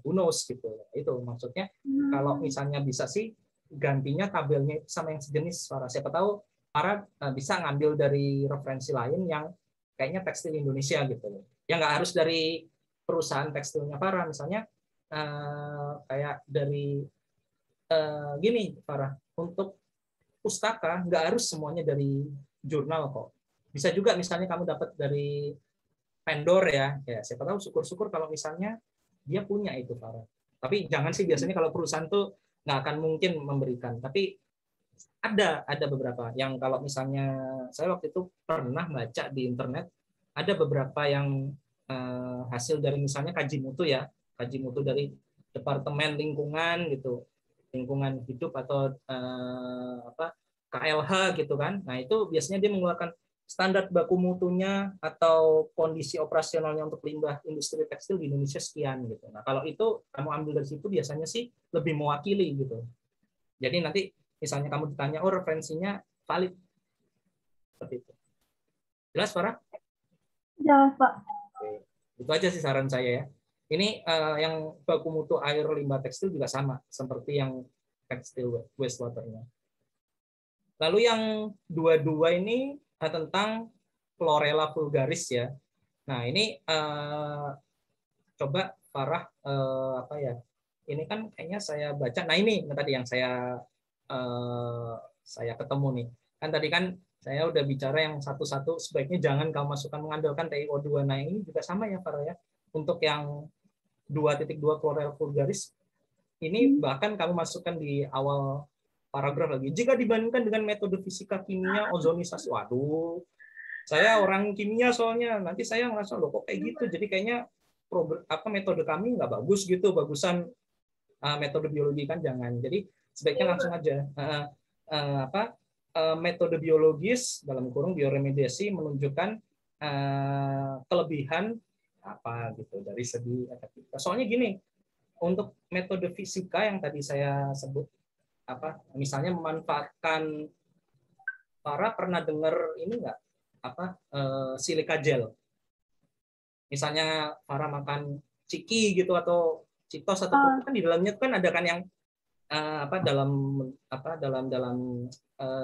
who knows gitu. Itu maksudnya kalau misalnya bisa sih gantinya tabelnya itu sama yang sejenis. Siapa tahu para bisa ngambil dari referensi lain yang kayaknya tekstil Indonesia gitu. Ya nggak harus dari perusahaan tekstilnya Farah, misalnya kayak dari gini Farah, untuk pustaka nggak harus semuanya dari jurnal kok. Bisa juga misalnya kamu dapat dari vendor ya siapa tahu syukur-syukur kalau misalnya dia punya itu Farah. Tapi jangan sih, biasanya kalau perusahaan tuh nggak akan mungkin memberikan. Tapi ada beberapa yang kalau misalnya saya waktu itu pernah baca di internet, ada beberapa yang hasil dari misalnya kaji mutu ya, kaji mutu dari Departemen Lingkungan gitu, lingkungan hidup atau KLH gitu kan. Nah itu biasanya dia mengeluarkan standar baku mutunya atau kondisi operasionalnya untuk limbah industri tekstil di Indonesia sekian gitu. Nah kalau itu kamu ambil dari situ biasanya sih lebih mewakili gitu. Jadi nanti misalnya kamu ditanya, oh referensinya valid seperti itu. Jelas Farah? Jelas Pak. Oke. Itu aja sih saran saya ya. Ini yang baku mutu air limbah tekstil juga sama seperti yang tekstil wastewater-nya. Lalu yang dua-dua ini tentang Chlorella vulgaris ya. Nah ini coba Farah apa ya? Ini kan kayaknya saya baca. Nah ini tadi yang saya ketemu nih. Kan tadi kan saya udah bicara yang satu-satu sebaiknya jangan kamu masukkan mengandalkan TiO2. Nah ini juga sama ya Farah ya. Untuk yang 2.2 Chlorella vulgaris ini bahkan kamu masukkan di awal paragraf lagi. Jika dibandingkan dengan metode fisika kimia ozonisasi, waduh, saya orang kimia soalnya, nanti saya ngerasa loh kok kayak gitu. Jadi kayaknya metode kami nggak bagus gitu, bagusan metode biologi kan jangan. Jadi sebaiknya langsung aja metode biologis dalam kurung bioremediasi menunjukkan kelebihan apa gitu dari segi efektivitas. Soalnya gini, untuk metode fisika yang tadi saya sebut misalnya memanfaatkan, para pernah dengar ini nggak silika gel, misalnya para makan ciki gitu atau citos atau pupuk kan di dalamnya kan ada kan yang dalam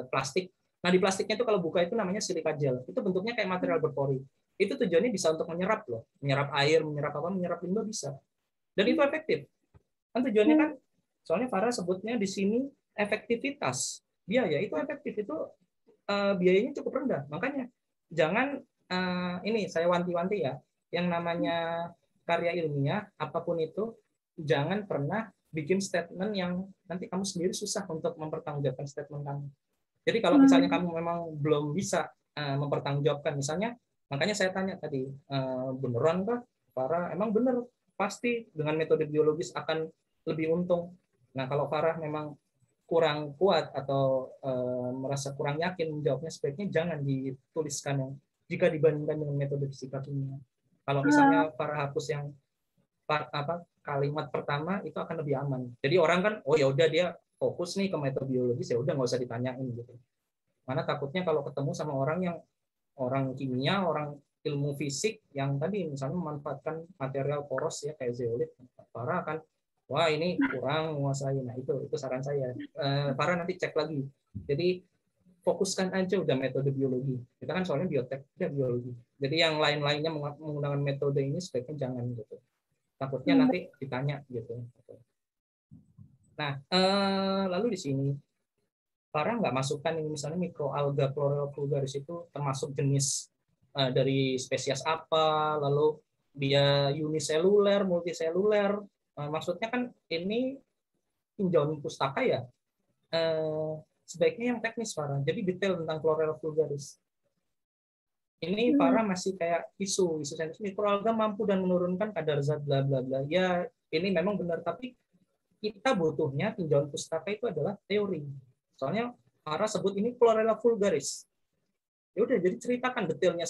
plastik. Nah di plastiknya itu kalau buka itu namanya silika gel, itu bentuknya kayak material berpori. Itu tujuannya bisa untuk menyerap loh, menyerap air, menyerap limbah bisa, dan itu efektif kan tujuannya kan. Soalnya Farah sebutnya di sini efektivitas biaya, itu efektif, itu biayanya cukup rendah. Makanya jangan ini saya wanti-wanti ya, yang namanya karya ilmiah apapun itu jangan pernah bikin statement yang nanti kamu sendiri susah untuk mempertanggungjawabkan statement kamu. Jadi kalau misalnya kamu memang belum bisa mempertanggungjawabkan, misalnya makanya saya tanya tadi, beneran kah Farah emang bener pasti dengan metode biologis akan lebih untung. Nah kalau Farah memang kurang kuat atau merasa kurang yakin menjawabnya, sebaiknya jangan dituliskan yang jika dibandingkan dengan metode fisika kimia. Kalau misalnya para hapus yang kalimat pertama itu akan lebih aman. Jadi orang kan, oh ya udah dia fokus nih ke metode biologis, ya udah nggak usah ditanyain gitu. Mana takutnya kalau ketemu sama orang kimia, orang ilmu fisik yang tadi misalnya memanfaatkan material poros ya kayak zeolit, para akan wah ini kurang menguasai. Nah itu saran saya. Para nanti cek lagi. Jadi fokuskan aja udah metode biologi. Kita kan soalnya biotek, udah biologi. Jadi yang lain-lainnya menggunakan metode ini sebaiknya jangan gitu. Takutnya nanti ditanya gitu. Nah, lalu di sini para nggak masukkan ini misalnya mikroalga Chlorella vulgaris itu termasuk jenis dari spesies apa, lalu dia uniseluler, multiseluler. Maksudnya kan ini tinjauan pustaka ya, sebaiknya yang teknis para. Jadi detail tentang Chlorella vulgaris. Ini para masih kayak isu saintis mikroalga mampu dan menurunkan kadar zat bla bla bla. Ya ini memang benar, tapi kita butuhnya tinjauan pustaka itu adalah teori. Soalnya para sebut ini Chlorella vulgaris. Ya udah, jadi ceritakan detailnya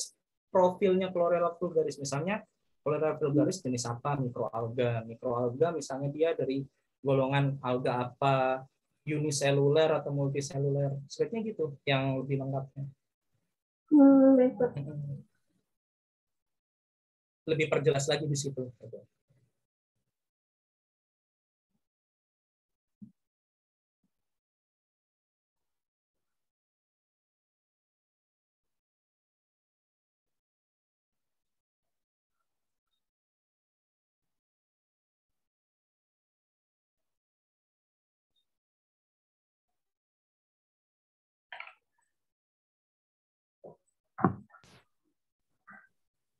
profilnya Chlorella vulgaris. Misalnya Chlorella vulgaris jenis apa, mikroalga. Mikroalga misalnya dia dari golongan alga apa, uniseluler atau multiseluler. Sebaiknya gitu yang lebih lengkapnya. Lebih perjelas lagi di situ.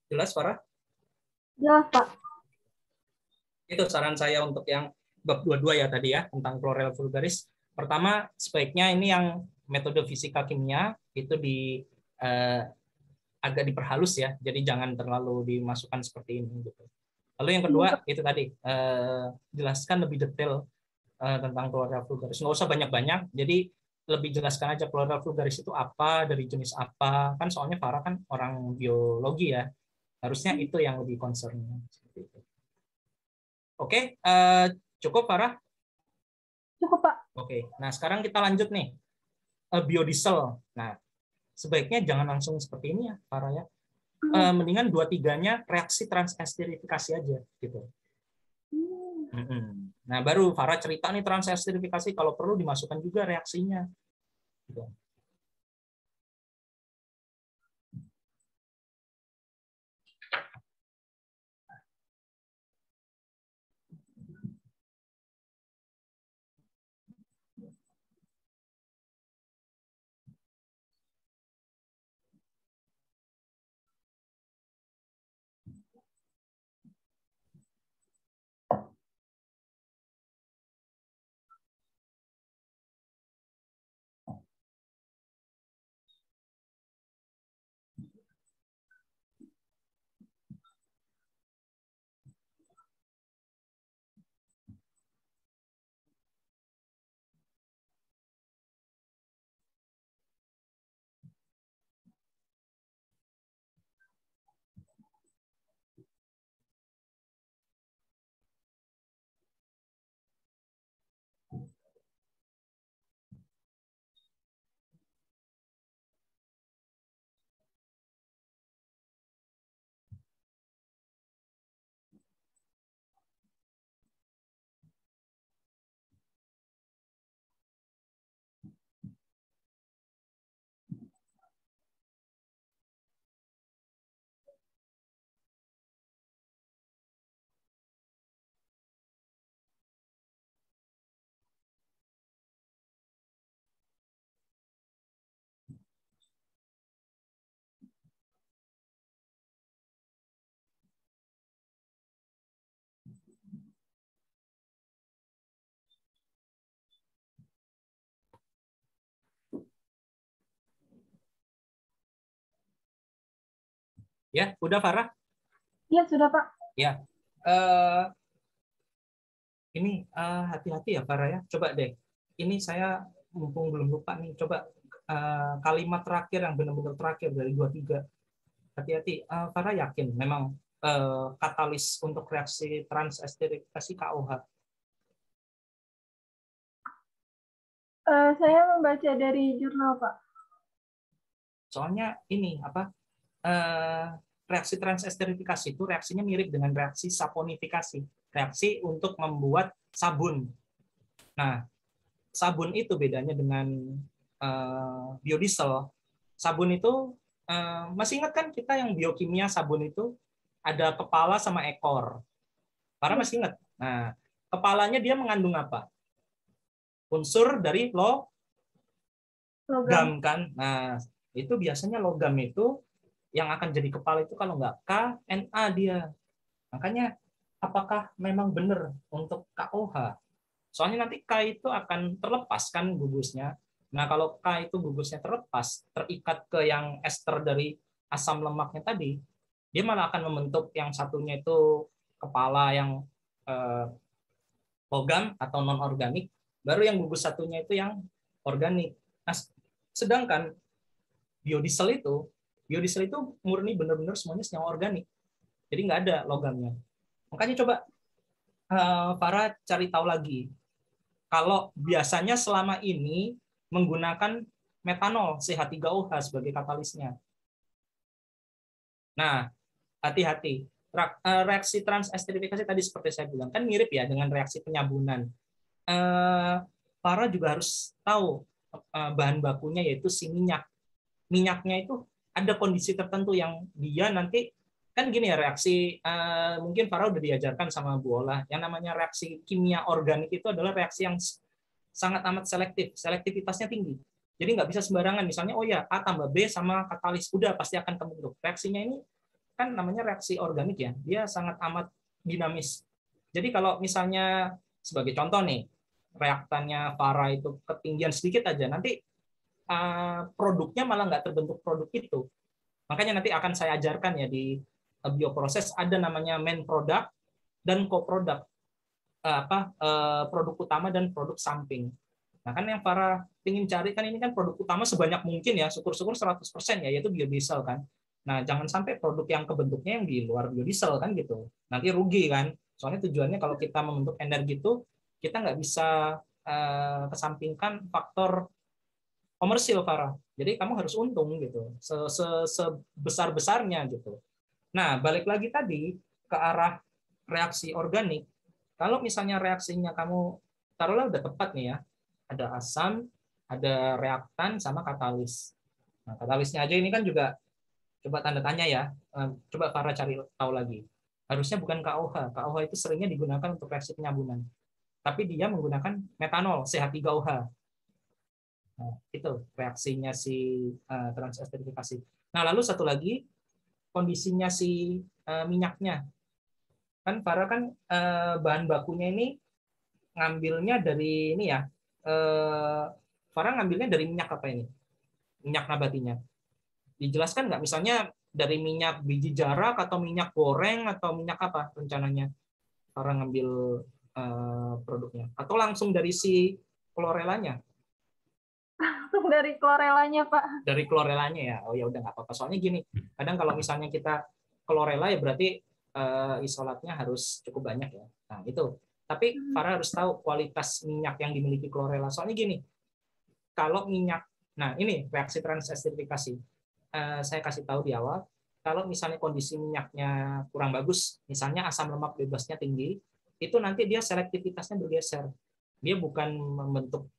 Jelas, Farah? Jelas, Pak. Itu saran saya untuk yang bab 22 ya tadi ya, tentang Chlorella vulgaris. Pertama, sebaiknya ini yang metode fisika kimia itu agak diperhalus ya, jadi jangan terlalu dimasukkan seperti ini gitu. Lalu yang kedua itu tadi jelaskan lebih detail tentang Chlorella vulgaris. Nggak usah banyak-banyak, jadi lebih jelaskan aja Chlorella vulgaris itu apa, dari jenis apa. Kan soalnya Farah kan orang biologi ya, harusnya itu yang lebih concern-nya. Oke, cukup Farah? Cukup, Pak. Oke, nah sekarang kita lanjut nih, biodiesel. Nah, sebaiknya jangan langsung seperti ini ya, Farah ya. Mendingan 2-3-nya reaksi transesterifikasi aja gitu. Nah, baru Farah cerita nih transesterifikasi, kalau perlu dimasukkan juga reaksinya. Gitu. Ya, udah Farah? Iya, sudah, Pak. Ya. Ini hati-hati ya Farah ya. Coba deh. Ini saya mumpung belum lupa nih. Coba kalimat terakhir yang benar-benar terakhir dari 23. hati-hati. Farah yakin memang katalis untuk reaksi transesterifikasi KOH. Saya membaca dari jurnal, Pak. Soalnya ini apa? Reaksi transesterifikasi itu reaksinya mirip dengan reaksi saponifikasi, reaksi untuk membuat sabun. Nah, sabun itu bedanya dengan biodiesel. Sabun itu masih ingat kan kita yang biokimia sabun itu ada kepala sama ekor. Para masih ingat? Nah, kepalanya dia mengandung apa? Unsur dari logam kan. Nah, itu biasanya logam itu yang akan jadi kepala itu kalau nggak K, Na dia. Makanya apakah memang benar untuk KOH? Soalnya nanti K itu akan terlepas kan gugusnya. Nah, kalau K itu gugusnya terlepas, terikat ke yang ester dari asam lemaknya tadi, dia malah akan membentuk yang satunya itu kepala yang logam atau non-organik, baru yang gugus satunya itu yang organik. Nah, sedangkan biodiesel itu murni benar-benar semuanya senyawa organik. Jadi nggak ada logamnya. Makanya coba Farah cari tahu lagi. Kalau biasanya selama ini menggunakan metanol CH3OH sebagai katalisnya. Nah, hati-hati. Reaksi transesterifikasi tadi seperti saya bilang kan mirip ya dengan reaksi penyabunan. Farah juga harus tahu bahan bakunya yaitu si minyak. Minyaknya itu ada kondisi tertentu yang dia nanti kan gini ya reaksi mungkin Farah udah diajarkan sama Bu Ola yang namanya reaksi kimia organik itu adalah reaksi yang sangat amat selektif, selektivitasnya tinggi. Jadi nggak bisa sembarangan misalnya oh ya A tambah B sama katalis udah pasti akan terbentuk. Reaksinya ini kan namanya reaksi organik ya, dia sangat amat dinamis. Jadi kalau misalnya sebagai contoh nih reaktannya Farah itu ketinggian sedikit aja nanti produknya malah nggak terbentuk produk itu. Makanya nanti akan saya ajarkan ya di bioproses ada namanya main product dan co-product, produk utama dan produk samping. Nah kan yang Farah ingin cari kan ini kan produk utama sebanyak mungkin ya, syukur-syukur 100% ya, yaitu biodiesel kan. Nah jangan sampai produk yang kebentuknya yang di luar biodiesel kan gitu. Nanti rugi kan. Soalnya tujuannya kalau kita membentuk energi itu kita nggak bisa kesampingkan faktor komersil Farah. Jadi kamu harus untung gitu, sebesar-besarnya gitu. Nah, balik lagi tadi ke arah reaksi organik. Kalau misalnya reaksinya kamu taruhlah udah tepat nih ya, ada asam, ada reaktan sama katalis. Nah, katalisnya aja ini kan juga coba tanda tanya ya. Coba Farah cari tahu lagi. Harusnya bukan KOH. KOH itu seringnya digunakan untuk reaksi penyabunan. Tapi dia menggunakan metanol, CH3OH. Nah, itu reaksinya si transesterifikasi. Nah, lalu satu lagi kondisinya si minyaknya. Kan Farah kan bahan bakunya ini ngambilnya dari ini ya. Farah ngambilnya dari minyak apa ini? Minyak nabatinya. Dijelaskan nggak misalnya dari minyak biji jarak atau minyak goreng atau minyak apa rencananya Farah ngambil produknya? Atau langsung dari si klorelanya? Dari klorelanya, Pak. Dari klorelanya ya. Oh ya udah nggak apa-apa. Soalnya gini, kadang kalau misalnya kita klorela ya berarti isolatnya harus cukup banyak ya. Nah itu. Tapi Farah harus tahu kualitas minyak yang dimiliki klorela. Soalnya gini, kalau minyak, nah ini reaksi transesterifikasi. Saya kasih tahu di awal, kalau misalnya kondisi minyaknya kurang bagus, misalnya asam lemak bebasnya tinggi, itu nanti dia selektivitasnya bergeser. Dia bukan membentuk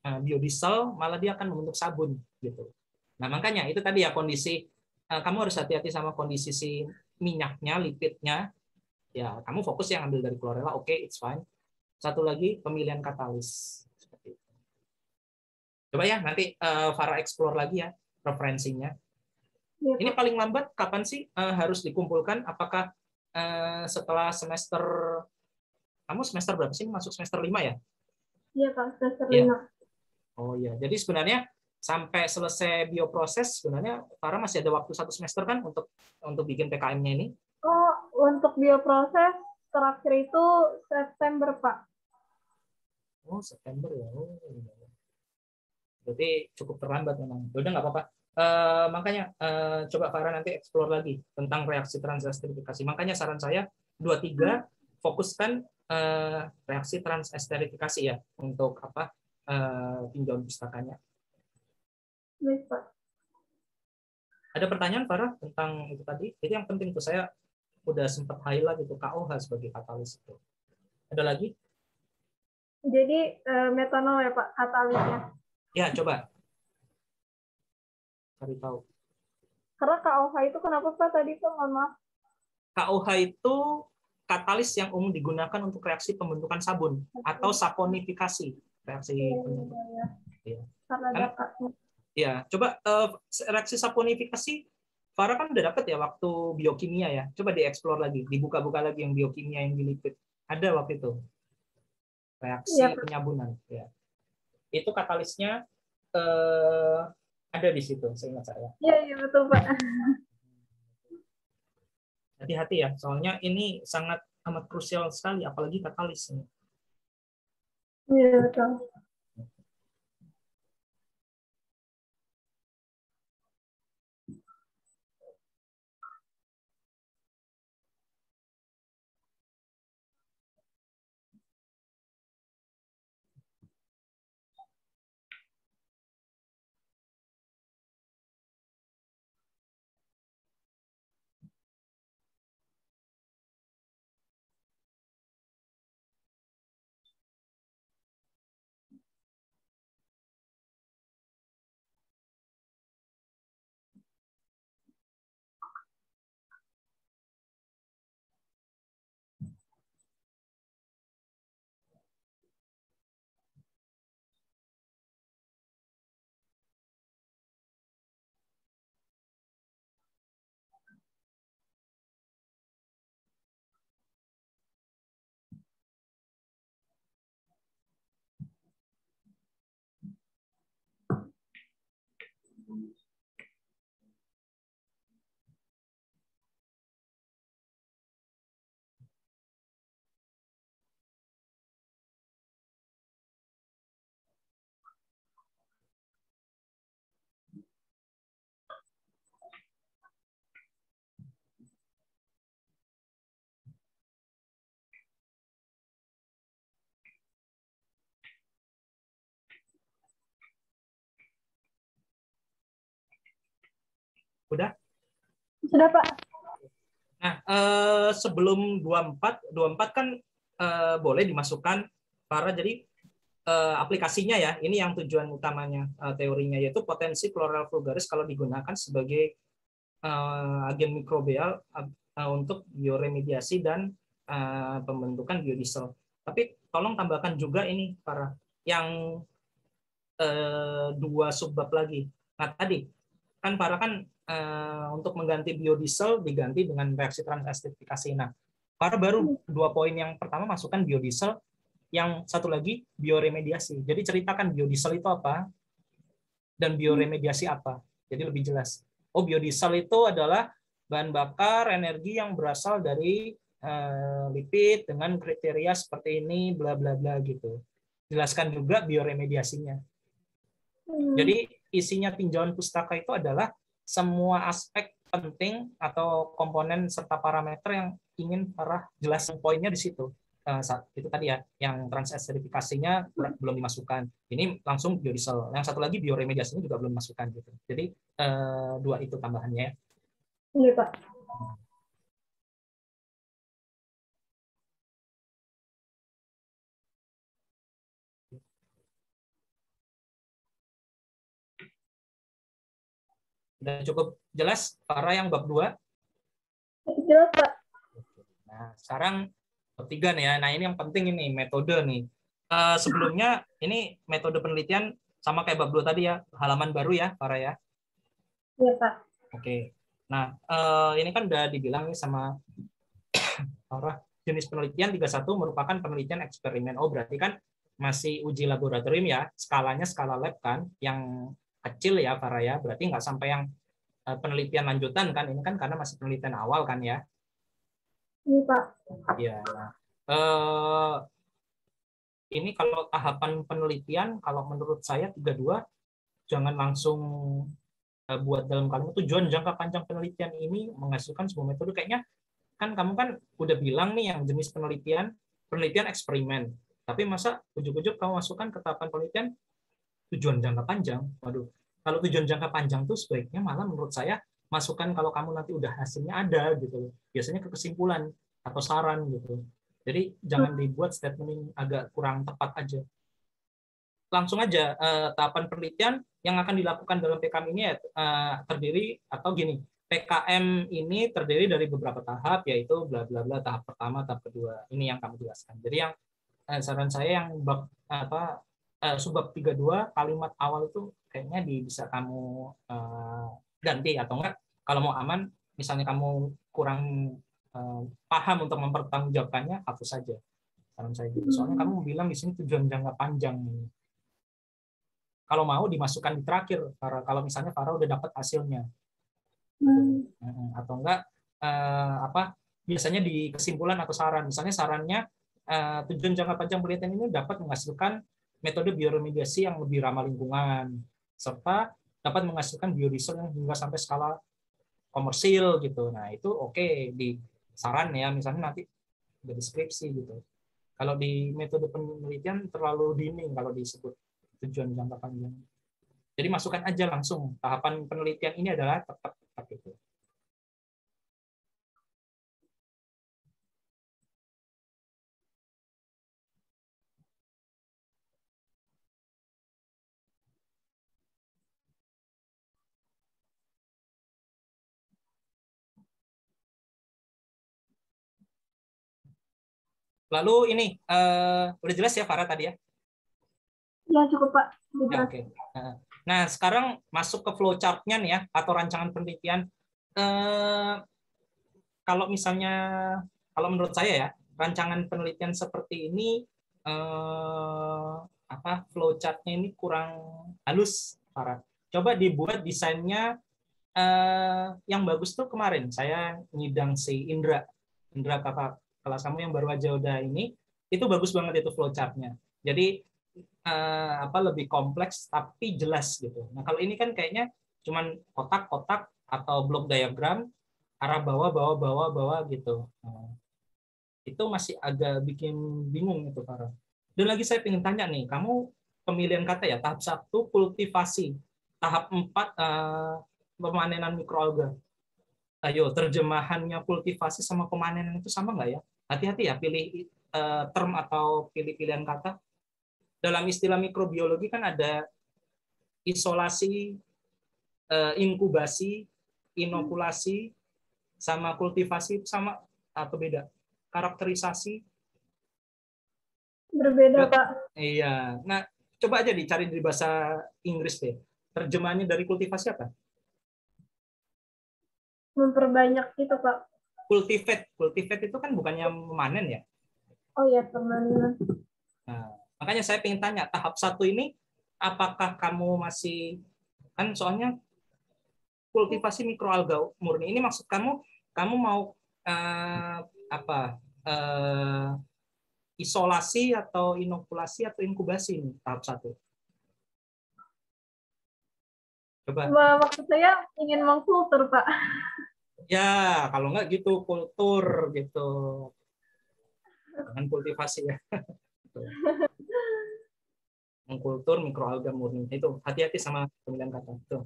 biodiesel, malah dia akan membentuk sabun gitu. Nah makanya itu tadi ya kondisi kamu harus hati-hati sama kondisi si minyaknya, lipidnya. Ya kamu fokus yang ambil dari klorela, oke, it's fine. Satu lagi pemilihan katalis. Seperti itu. Coba ya nanti Farah explore lagi ya referensinya. Ya, ini paling lambat kapan sih harus dikumpulkan? Apakah setelah semester kamu semester berapa sih? Masuk semester 5 ya? Iya Pak, semester 5. Ya. Oh iya, jadi sebenarnya sampai selesai bioproses sebenarnya Farah masih ada waktu 1 semester kan untuk bikin PKM-nya ini? Oh, untuk bioproses terakhir itu September, Pak. Oh, September ya. Oh, berarti cukup terlambat memang. Udah nggak apa-apa. Makanya coba Farah nanti explore lagi tentang reaksi transesterifikasi. Makanya saran saya 2-3 fokuskan reaksi transesterifikasi ya untuk apa tinjauan pustakanya. Baik, Pak. Ada pertanyaan Farah tentang itu tadi? Itu yang penting tuh, saya udah sempat highlight itu KOH sebagai katalis itu. Ada lagi? Jadi metanol ya Pak katalisnya. Ya, coba cari tahu. Karena KOH itu kenapa Pak tadi Pak? Mohon maaf. KOH itu katalis yang umum digunakan untuk reaksi pembentukan sabun atau saponifikasi. Reaksi pembentukan. Ya. Karena Kan, ya, coba reaksi saponifikasi Farah kan udah dapat ya waktu biokimia ya. Coba dieksplor lagi, dibuka-buka lagi yang biokimia yang di lipid. Ada waktu itu. Reaksi penyabunan ya. Itu katalisnya ada di situ, seingat saya. Iya betul Pak. Hati-hati ya, soalnya ini sangat amat krusial sekali, apalagi katalis ini. Iya betul. Udah? Sudah Pak. Nah, sebelum 24 kan boleh dimasukkan para jadi aplikasinya ya. Ini yang tujuan utamanya teorinya, yaitu potensi chloral vulgaris kalau digunakan sebagai agen mikrobial untuk bioremediasi dan pembentukan biodiesel. Tapi tolong tambahkan juga ini para yang 2 subbab lagi. Nah tadi kan para kan untuk mengganti biodiesel diganti dengan reaksi transesterifikasi. Nah, para baru 2 poin yang pertama masukkan biodiesel, yang satu lagi bioremediasi. Jadi ceritakan biodiesel itu apa dan bioremediasi apa. Jadi lebih jelas. Oh, biodiesel itu adalah bahan bakar energi yang berasal dari lipid dengan kriteria seperti ini, bla bla bla gitu. Jelaskan juga bioremediasinya. Jadi isinya tinjauan pustaka itu adalah semua aspek penting atau komponen serta parameter yang ingin para jelas poinnya di situ. Itu tadi ya, yang transesterifikasinya belum dimasukkan. Ini langsung biodiesel. Yang satu lagi bioremediasinya juga belum dimasukkan gitu. Jadi 2 itu tambahannya. Iya Pak. Sudah cukup jelas para yang bab 2? Jelas Pak. Nah, sekarang bab 3 nih ya. Nah, ini yang penting ini metode nih. Sebelumnya ini metode penelitian sama kayak bab 2 tadi ya, halaman baru ya, para ya. Iya Pak. Oke. Nah, ini kan udah dibilang nih sama para jenis penelitian 31 merupakan penelitian eksperimen. Oh, berarti kan masih uji laboratorium ya, skalanya skala lab kan, yang kecil ya, para ya. Berarti nggak sampai yang penelitian lanjutan kan, ini kan karena masih penelitian awal kan ya. Iya Pak. Ya. Ini kalau tahapan penelitian, kalau menurut saya 32 jangan langsung buat dalam kalimat tujuan jangka panjang penelitian ini menghasilkan sebuah metode. Kayaknya kan kamu kan udah bilang nih yang jenis penelitian eksperimen. Tapi masa ujuk-ujuk kamu masukkan ke tahapan penelitian tujuan jangka panjang? Waduh, kalau tujuan jangka panjang tuh sebaiknya malah menurut saya masukkan kalau kamu nanti udah hasilnya ada gitu. Biasanya ke kesimpulan atau saran gitu. Jadi jangan dibuat statement yang agak kurang tepat aja. Langsung aja tahapan penelitian yang akan dilakukan dalam PKM ini terdiri atau gini, PKM ini terdiri dari beberapa tahap, yaitu bla bla bla, tahap pertama, tahap kedua. Ini yang kamu jelaskan. Jadi yang saran saya yang subbab 32 kalimat awal itu kayaknya bisa kamu ganti, atau enggak kalau mau aman, misalnya kamu kurang paham untuk mempertanggungjawabkannya, hapus saja. Saran saya gitu. Soalnya kamu bilang di sini tujuan jangka panjang. Kalau mau dimasukkan di terakhir, kalau misalnya Farah udah dapat hasilnya, atau enggak biasanya di kesimpulan atau saran. Misalnya sarannya tujuan jangka panjang penelitian ini dapat menghasilkan metode bioremediasi yang lebih ramah lingkungan, serta dapat menghasilkan biodiesel yang hingga sampai skala komersil gitu. Nah itu oke di saran ya, misalnya nanti di deskripsi gitu. Kalau di metode penelitian terlalu dini kalau disebut tujuan jangka panjang. Jadi masukkan aja langsung tahapan penelitian ini adalah tetap itu. Lalu ini udah jelas ya Farah tadi ya? Ya cukup Pak. Ya, oke. Nah sekarang masuk ke flowchart-nya nih ya, atau rancangan penelitian. Kalau misalnya, kalau menurut saya ya, rancangan penelitian seperti ini flowchart-nya ini kurang halus, Farah. Coba dibuat desainnya yang bagus tuh kemarin saya ngidang si Indra kakak kelas kamu yang baru aja udah ini, itu bagus banget itu flowchart-nya. Jadi lebih kompleks tapi jelas gitu. Nah kalau ini kan kayaknya cuman kotak-kotak atau blok diagram arah bawah gitu. Nah, itu masih agak bikin bingung itu Farah. Dan lagi saya ingin tanya nih, kamu pemilihan kata ya, tahap 1 kultivasi, tahap 4 pemanenan mikroalga. Ayo, terjemahannya kultivasi sama pemanenan itu sama nggak ya? Hati-hati ya, pilih term atau pilih pilihan kata. Dalam istilah mikrobiologi kan ada isolasi, inkubasi, inokulasi, sama kultivasi sama atau beda? Karakterisasi berbeda Pak. Iya. Nah, coba aja dicari di bahasa Inggris deh. Terjemahannya dari kultivasi apa? Memperbanyak itu Pak. Cultivate itu kan bukannya memanen ya? Oh ya teman. Nah, makanya saya ingin tanya, tahap 1 ini apakah kamu masih, kan soalnya kultivasi mikroalga murni ini maksud kamu mau isolasi atau inokulasi atau inkubasi ini tahap 1? Coba. Maksud saya ingin mengkultur Pak. Ya, kalau nggak gitu kultur gitu. Dengan kultivasi ya. Mengkultur mikroalga murni. Itu hati-hati sama pemilihan kata itu.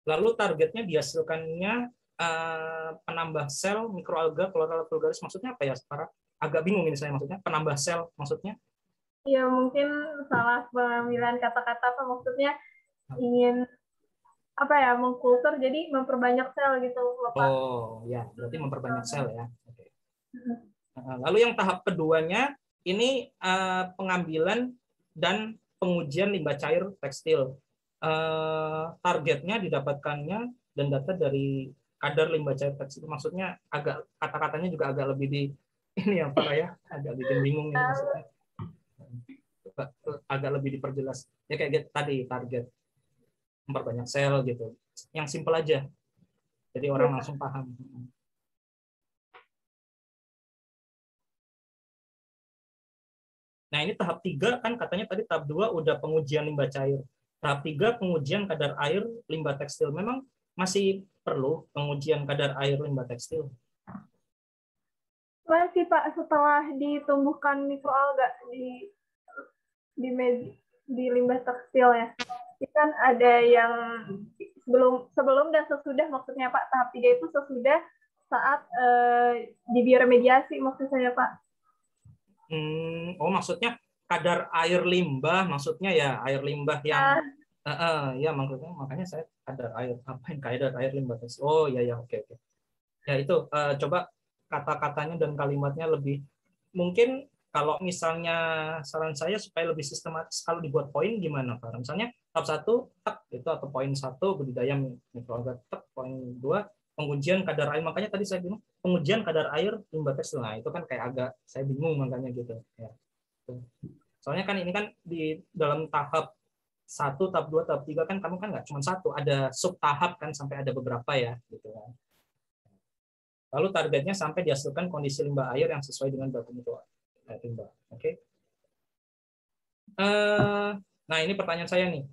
Lalu targetnya dihasilkannya penambah sel mikroalga chloral vulgaris, maksudnya apa ya Farah? Agak bingung ini saya, maksudnya penambah sel maksudnya? Ya mungkin salah pemilihan kata-kata Pak, maksudnya ingin mengkultur jadi memperbanyak sel gitu Pak. Oh ya, berarti memperbanyak sel ya. Oke. Lalu yang tahap keduanya ini pengambilan dan pengujian limbah cair tekstil. Targetnya didapatkannya dan data dari kadar limbah cair tekstil, maksudnya agak kata-katanya juga agak lebih di ini ya Farah ya, agak bikin bingung ini maksudnya. Agak lebih diperjelas ya, kayak gitu tadi, target memperbanyak sel gitu, yang simpel aja jadi orang langsung paham. Nah, ini tahap 3 kan katanya tadi tahap 2 udah pengujian limbah cair. Tahap 3 pengujian kadar air limbah tekstil. Memang masih perlu pengujian kadar air limbah tekstil? Masih Pak, setelah ditumbuhkan mikroalga di, di limbah tekstil ya. Ini kan ada yang sebelum dan sesudah, maksudnya Pak, tahap 3 itu sesudah saat di bioremediasi maksud saya Pak. Oh, maksudnya kadar air limbah, maksudnya ya air limbah yang ya maksudnya, makanya saya kadar air apa yang kadar air limbah. Oh ya oke. Ya itu coba kata-katanya dan kalimatnya lebih mungkin, kalau misalnya saran saya supaya lebih sistematis kalau dibuat poin gimana Pak? Misalnya tahap 1 itu atau poin 1 budidaya mikroalga, poin 2 pengujian kadar air, makanya tadi saya bilang pengujian kadar air limbah tekstil. Nah, itu kan kayak agak saya bingung makanya gitu ya. Soalnya kan ini kan di dalam tahap 1, tahap 2, tahap 3 kan kamu kan nggak cuma satu, ada sub tahap kan sampai ada beberapa ya gitu kan. Lalu targetnya sampai dihasilkan kondisi limbah air yang sesuai dengan baku mutu limbah. Oke. Nah, ini pertanyaan saya nih.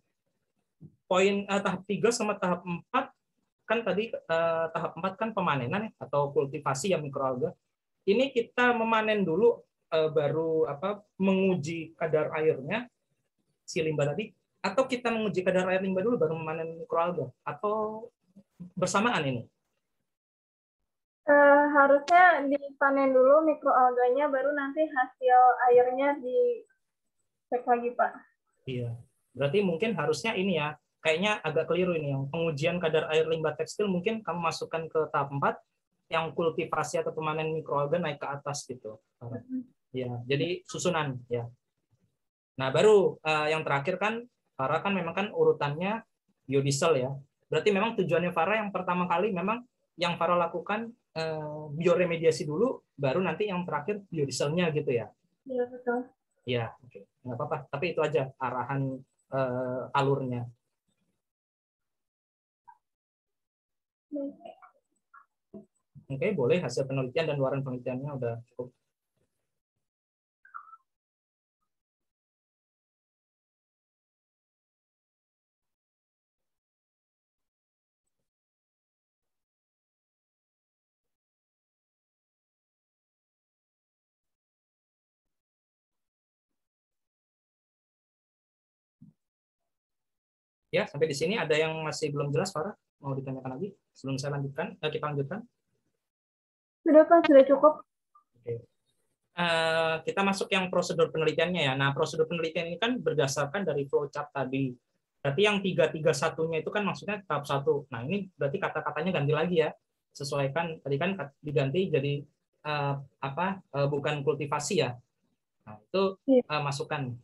Poin tahap 3 sama tahap 4 kan tadi tahap 4 kan pemanenan ya, atau kultivasi yang mikroalga. Ini kita memanen dulu baru menguji kadar airnya si limbah tadi, atau kita menguji kadar air limbah dulu baru memanen mikroalga, atau bersamaan ini? Harusnya dipanen dulu mikroalganya, baru nanti hasil airnya dicek lagi Pak. Iya, berarti mungkin harusnya ini ya, kayaknya agak keliru ini, yang pengujian kadar air limbah tekstil mungkin kamu masukkan ke tahap 4, yang kultivasi atau pemanen mikroalga naik ke atas gitu. Ya, jadi susunan ya. Nah, baru yang terakhir kan Farah kan memang kan urutannya biodiesel ya. Berarti memang tujuannya Farah yang pertama kali memang yang Farah lakukan bioremediasi dulu, baru nanti yang terakhir biodieselnya gitu ya. Iya, betul. Ya, oke. Nggak apa-apa. Tapi itu aja arahan alurnya. Oke, boleh hasil penelitian dan luaran penelitiannya udah cukup. Ya, sampai di sini ada yang masih belum jelas, Farah? Mau ditanyakan lagi sebelum saya lanjutkan? Kita lanjutkan. Sudah Pak, sudah cukup. Oke. Kita masuk yang prosedur penelitiannya ya. Nah, prosedur penelitian ini kan berdasarkan dari flowchart tadi. Berarti yang 331-nya itu kan maksudnya tahap 1. Nah, ini berarti kata-katanya ganti lagi ya. Sesuaikan, tadi kan diganti jadi bukan kultivasi ya. Nah, itu masukkan.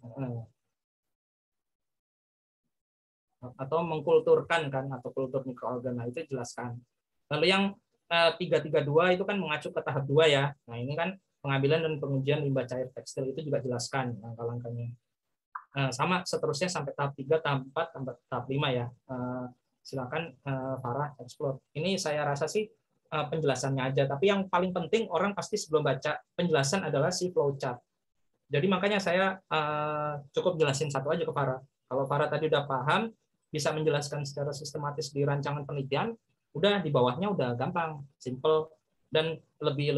Atau mengkulturkan kan, atau kultur mikroalga. Nah, itu jelaskan. Lalu yang 332 itu kan mengacu ke tahap 2 ya. Nah, ini kan pengambilan dan pengujian limbah cair tekstil, itu juga jelaskan langkah-langkahnya. Sama seterusnya sampai tahap 3, tahap 4, tahap 5 ya. Silakan Farah explore. Ini saya rasa sih penjelasannya aja, tapi yang paling penting orang pasti sebelum baca penjelasan adalah si flowchart. Jadi makanya saya cukup jelasin satu aja ke Farah. Kalau Farah tadi udah paham, bisa menjelaskan secara sistematis di rancangan penelitian, udah di bawahnya udah gampang, simple, dan lebih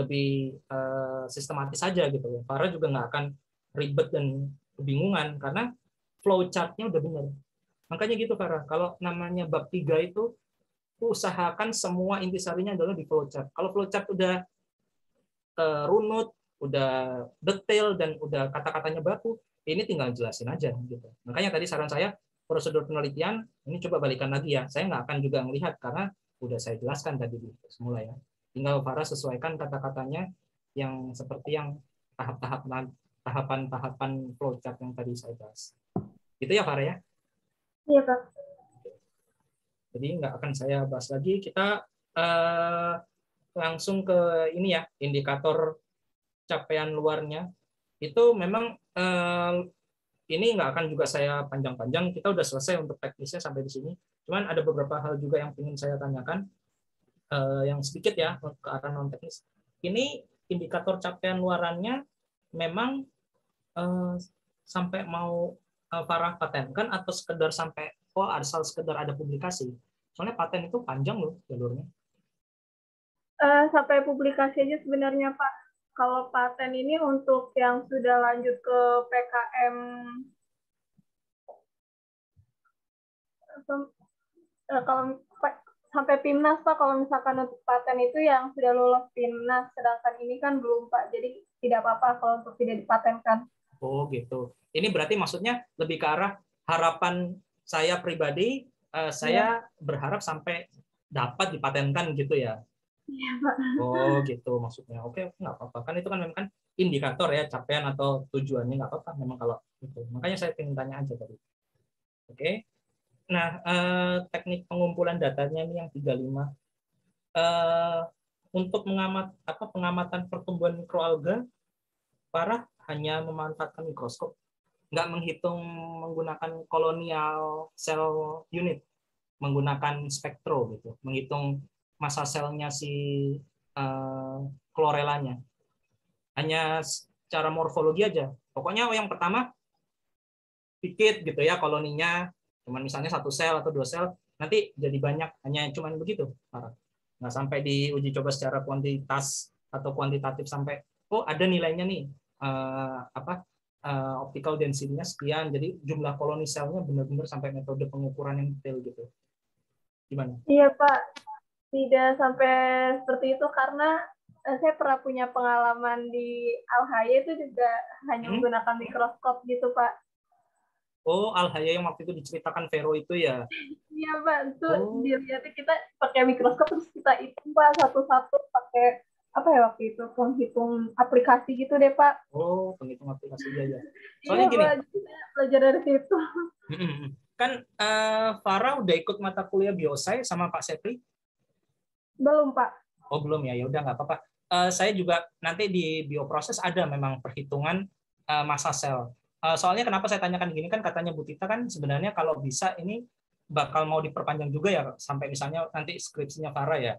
sistematis saja gitu. Farah juga nggak akan ribet dan kebingungan karena flowchart-nya udah benar. Makanya gitu Farah, kalau namanya bab 3 itu usahakan semua intisarinya adalah di flowchart. Kalau flowchart udah runut, udah detail, dan udah kata-katanya baku, ini tinggal jelasin aja gitu. Makanya tadi saran saya prosedur penelitian ini coba balikan lagi ya. Saya nggak akan juga melihat karena udah saya jelaskan tadi di semula ya. Tinggal Farah sesuaikan kata-katanya yang seperti yang tahapan-tahapan flowchart yang tadi saya bahas. Gitu ya Farah ya? Iya Pak. Jadi nggak akan saya bahas lagi. Kita langsung ke ini ya, indikator capaian luarnya. Itu memang ini nggak akan juga saya panjang-panjang, kita udah selesai untuk teknisnya sampai di sini. Cuman ada beberapa hal juga yang ingin saya tanyakan, yang sedikit ya ke arah non teknis. Ini indikator capaian luarannya memang sampai mau Farah patenkan atau sekedar sampai asal sekedar ada publikasi? Soalnya paten itu panjang loh jalurnya. Sampai publikasi aja sebenarnya Pak. Kalau paten ini untuk yang sudah lanjut ke PKM, kalau sampai PIMNAS Pak, kalau misalkan untuk paten itu yang sudah lolos PIMNAS, sedangkan ini kan belum Pak, jadi tidak apa-apa kalau untuk tidak dipatenkan. Oh gitu. Ini berarti maksudnya lebih ke arah harapan saya pribadi, saya berharap sampai dapat dipatenkan gitu ya. Iya Pak. Oh gitu maksudnya. Oke, nggak apa-apa. Kan itu kan memang kan indikator ya capaian atau tujuannya nggak apa-apa memang kalau itu. Makanya saya ingin tanya aja tadi. Oke. Nah, teknik pengumpulan datanya ini yang 35. Untuk pengamatan pertumbuhan mikroalga, Farah hanya memanfaatkan mikroskop, nggak menghitung menggunakan kolonial cell unit, menggunakan spektro gitu, menghitung massa selnya si klorelanya. Hanya secara morfologi aja. Pokoknya yang pertama dikit gitu ya koloninya, cuman misalnya 1 sel atau 2 sel, nanti jadi banyak, hanya cuman begitu. Nggak sampai diuji coba secara kuantitas atau kuantitatif sampai ada nilainya nih optical density-nya sekian, jadi jumlah koloni selnya benar-benar sampai metode pengukuran yang detail gitu. Gimana? Iya Pak, tidak sampai seperti itu karena saya pernah punya pengalaman di Al-Haya itu juga hanya menggunakan mikroskop gitu Pak. Oh, Al-Haya yang waktu itu diceritakan Vero itu ya? Iya Pak, itu dilihatnya kita pakai mikroskop terus kita hitung Pak satu-satu pakai apa ya waktu itu, penghitung aplikasi gitu deh Pak. Oh, penghitung aplikasi ya. Soalnya iya, gini, Pak, belajar dari situ. Kan Farah udah ikut mata kuliah biosay sama Pak Sepri? Belum Pak. Oh belum ya, ya udah nggak apa-apa. Saya juga nanti di bioproses ada memang perhitungan massa sel. Soalnya kenapa saya tanyakan gini kan katanya Bu Tita kan sebenarnya kalau bisa ini bakal mau diperpanjang juga ya sampai misalnya nanti skripsinya Farah ya.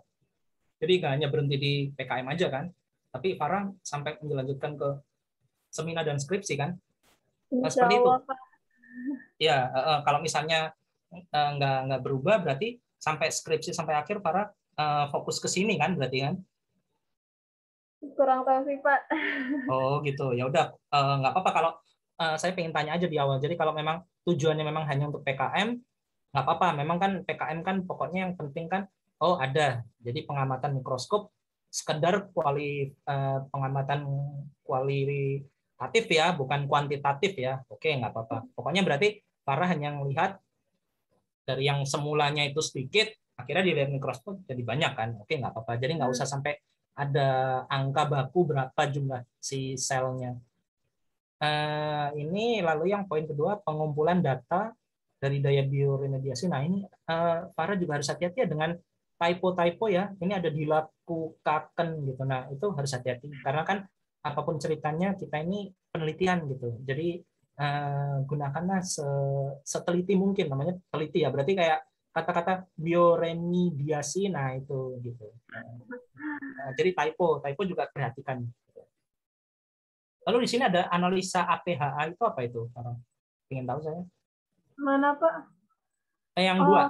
Jadi nggak hanya berhenti di PKM aja kan, tapi Farah sampai melanjutkan ke seminar dan skripsi kan. Seperti itu. Pak. Ya, kalau misalnya nggak berubah berarti sampai skripsi sampai akhir Farah fokus ke sini kan berarti kan? Kurang tahu sih Pak. Oh gitu, ya udah nggak apa-apa kalau saya pengen tanya aja di awal. Jadi kalau memang tujuannya memang hanya untuk PKM, nggak apa-apa. Memang kan PKM kan pokoknya yang penting kan, ada. Jadi pengamatan mikroskop sekedar pengamatan kualitatif ya, bukan kuantitatif ya. Oke, nggak apa-apa. Pokoknya berarti Farah hanya melihat dari yang semulanya itu sedikit, akhirnya dilihat mikroskop jadi banyak kan. Oke, nggak apa-apa. Jadi nggak usah sampai ada angka baku berapa jumlah si selnya. Ini lalu yang poin kedua, pengumpulan data dari daya bioremediasi. Nah ini Farah juga harus hati-hati ya dengan typo-typo ya. Ini ada dilakukan gitu. Nah itu harus hati-hati karena kan apapun ceritanya kita ini penelitian gitu. Jadi gunakanlah seteliti mungkin, namanya teliti ya. Berarti kayak kata-kata bioremediasi, nah itu gitu. Jadi typo juga perhatikan. Lalu di sini ada analisa APHA, itu apa itu? Ingin tahu saya. Mana Pak? Yang dua,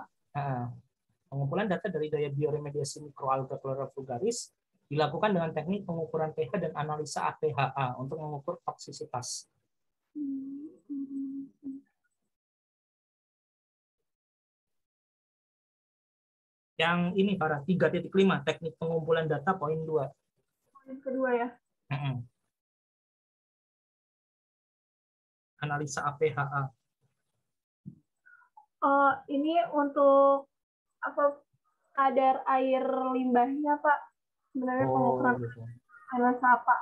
pengumpulan data dari daya bioremediasi mikroalga Chlorella vulgaris dilakukan dengan teknik pengukuran pH dan analisa APHA untuk mengukur toksisitas. Yang ini para 3.5 teknik pengumpulan data poin 2. Poin kedua ya. Analisa APHA. Ini untuk apa kadar air limbahnya Pak? Sebenarnya pengukuran gitu. analisa apa?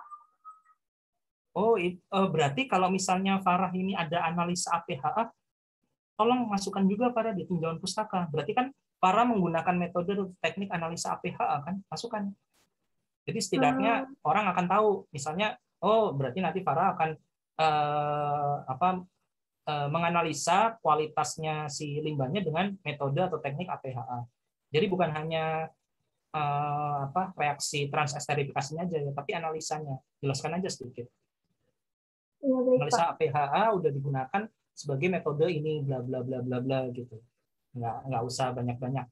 Berarti kalau misalnya Farah ini ada analisa APHA, tolong masukkan juga Farah di tinjauan pustaka. Berarti kan Farah menggunakan metode teknik analisa APHA kan, masukkan. Jadi setidaknya orang akan tahu, misalnya, berarti nanti Farah akan menganalisa kualitasnya si limbahnya dengan metode atau teknik APHA. Jadi bukan hanya reaksi transesterifikasinya aja, tapi analisanya. Jelaskan aja sedikit. Iya, baik, Pak. Analisa APHA udah digunakan sebagai metode ini bla bla bla bla bla gitu. Nggak usah banyak-banyak.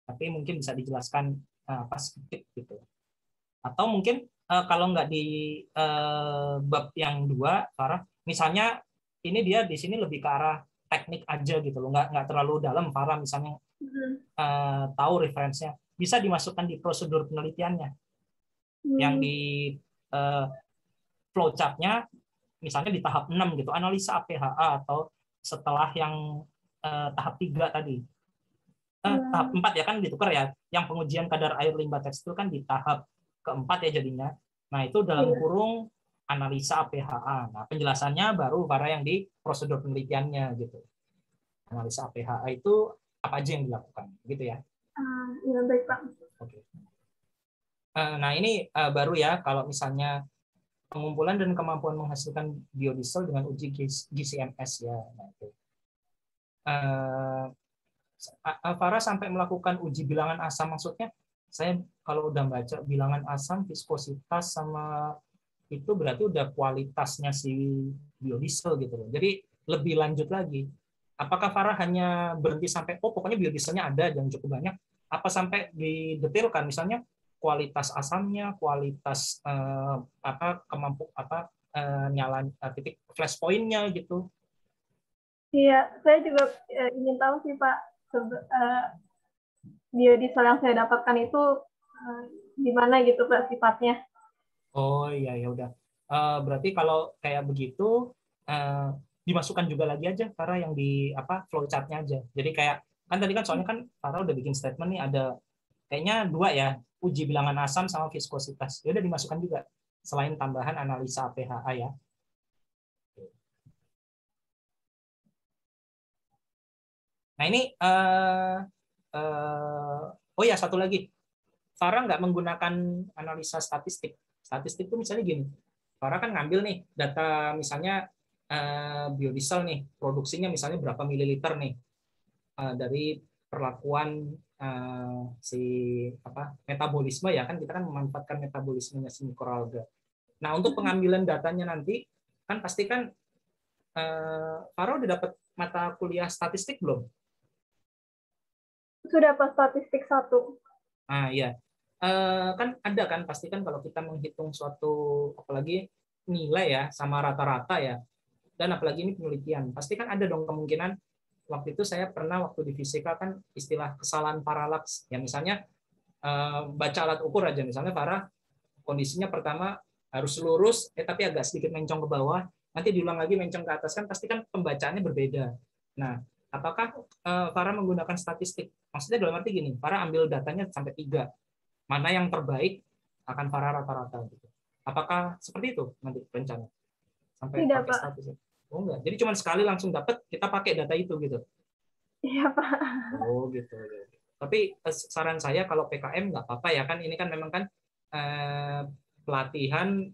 Tapi mungkin bisa dijelaskan pas ketik gitu. Atau mungkin kalau nggak di bab yang 2, Farah, misalnya ini dia di sini lebih ke arah teknik aja gitu loh, nggak terlalu dalam. Farah misalnya tahu referensinya, bisa dimasukkan di prosedur penelitiannya, yang di flowchart-nya misalnya di tahap 6 gitu, analisa APHA, atau setelah yang tahap 3 tadi. Tahap 4 ya kan ditukar ya, yang pengujian kadar air limbah tekstil kan di tahap keempat ya jadinya. Nah itu dalam kurung analisa APHA. Nah penjelasannya baru para yang di prosedur penelitiannya gitu. Analisa APHA itu apa aja yang dilakukan gitu ya. Ya, baik, Pak. Oke. Nah ini baru ya, kalau misalnya pengumpulan dan kemampuan menghasilkan biodiesel dengan uji GCMS ya. Nah, itu. Farah sampai melakukan uji bilangan asam, maksudnya saya kalau udah baca bilangan asam, viskositas, sama itu berarti udah kualitasnya si biodiesel gitu loh. Jadi lebih lanjut lagi. Apakah Farah hanya berhenti sampai pokoknya biodieselnya ada dan cukup banyak? Apa sampai didetailkan misalnya kualitas asamnya, kualitas nyala titik flash point-nya gitu? Iya, saya juga ingin tahu sih, Pak, biodiesel yang saya dapatkan itu gimana gitu, Pak, sifatnya. Oh iya, ya udah. Berarti kalau kayak begitu dimasukkan juga lagi aja Farah yang di flowchart-nya aja. Jadi kayak kan tadi kan soalnya kan Farah udah bikin statement nih, ada kayaknya 2 ya, uji bilangan asam sama viskositas. Ya udah dimasukkan juga selain tambahan analisa pH ya. Nah ini oh ya satu lagi, Farah nggak menggunakan analisa statistik. Statistik itu misalnya gini, Farah kan ngambil nih data misalnya biodiesel nih, produksinya misalnya berapa mililiter nih dari perlakuan si metabolisme ya kan, kita kan memanfaatkan metabolismenya si mikroalga. Nah untuk pengambilan datanya nanti kan pasti kan Farah udah dapat mata kuliah statistik belum? Sudah, Pak, statistik 1. Nah iya, kan ada kan pasti kan kalau kita menghitung suatu apalagi nilai ya sama rata-rata ya, dan apalagi ini penelitian, pasti kan ada dong kemungkinan. Waktu itu saya pernah waktu di fisika kan istilah kesalahan paralaks, ya misalnya baca alat ukur aja, misalnya Farah kondisinya pertama harus lurus tapi agak sedikit mencong ke bawah, nanti diulang lagi mencong ke atas, kan pasti kan pembacaannya berbeda. Nah apakah Farah menggunakan statistik? Maksudnya dalam arti gini, Farah ambil datanya sampai 3, mana yang terbaik akan Farah rata-rata gitu. Apakah seperti itu nanti rencana sampai Tidak, pakai Pak. statistik? Oh enggak, jadi cuma sekali langsung dapat, kita pakai data itu gitu. Iya, Pak. Oh gitu. Tapi saran saya kalau PKM nggak apa-apa ya kan, ini kan memang kan pelatihan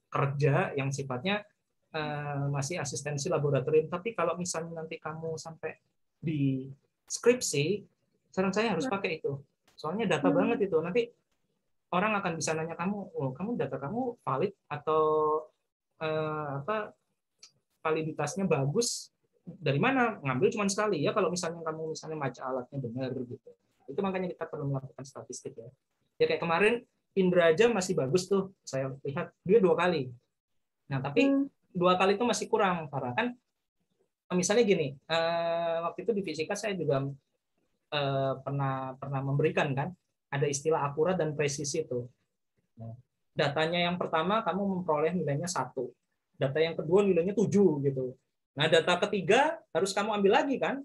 kerja yang sifatnya masih asistensi laboratorium. Tapi kalau misalnya nanti kamu sampai di skripsi, saran saya harus pakai itu. Soalnya data banget itu. Nanti orang akan bisa nanya kamu, oh kamu data kamu valid atau validitasnya bagus dari mana? Ngambil cuma sekali ya kalau misalnya kamu baca alatnya benar gitu. Itu makanya kita perlu melakukan statistik ya. Ya kayak kemarin Indra aja masih bagus tuh, saya lihat dia 2 kali. Nah tapi 2 kali itu masih kurang, karena kan misalnya gini, waktu itu di fisika saya juga pernah memberikan kan, ada istilah akurat dan presisi itu. Nah, datanya yang pertama kamu memperoleh nilainya 1, data yang kedua nilainya 7 gitu. Nah data ketiga harus kamu ambil lagi kan,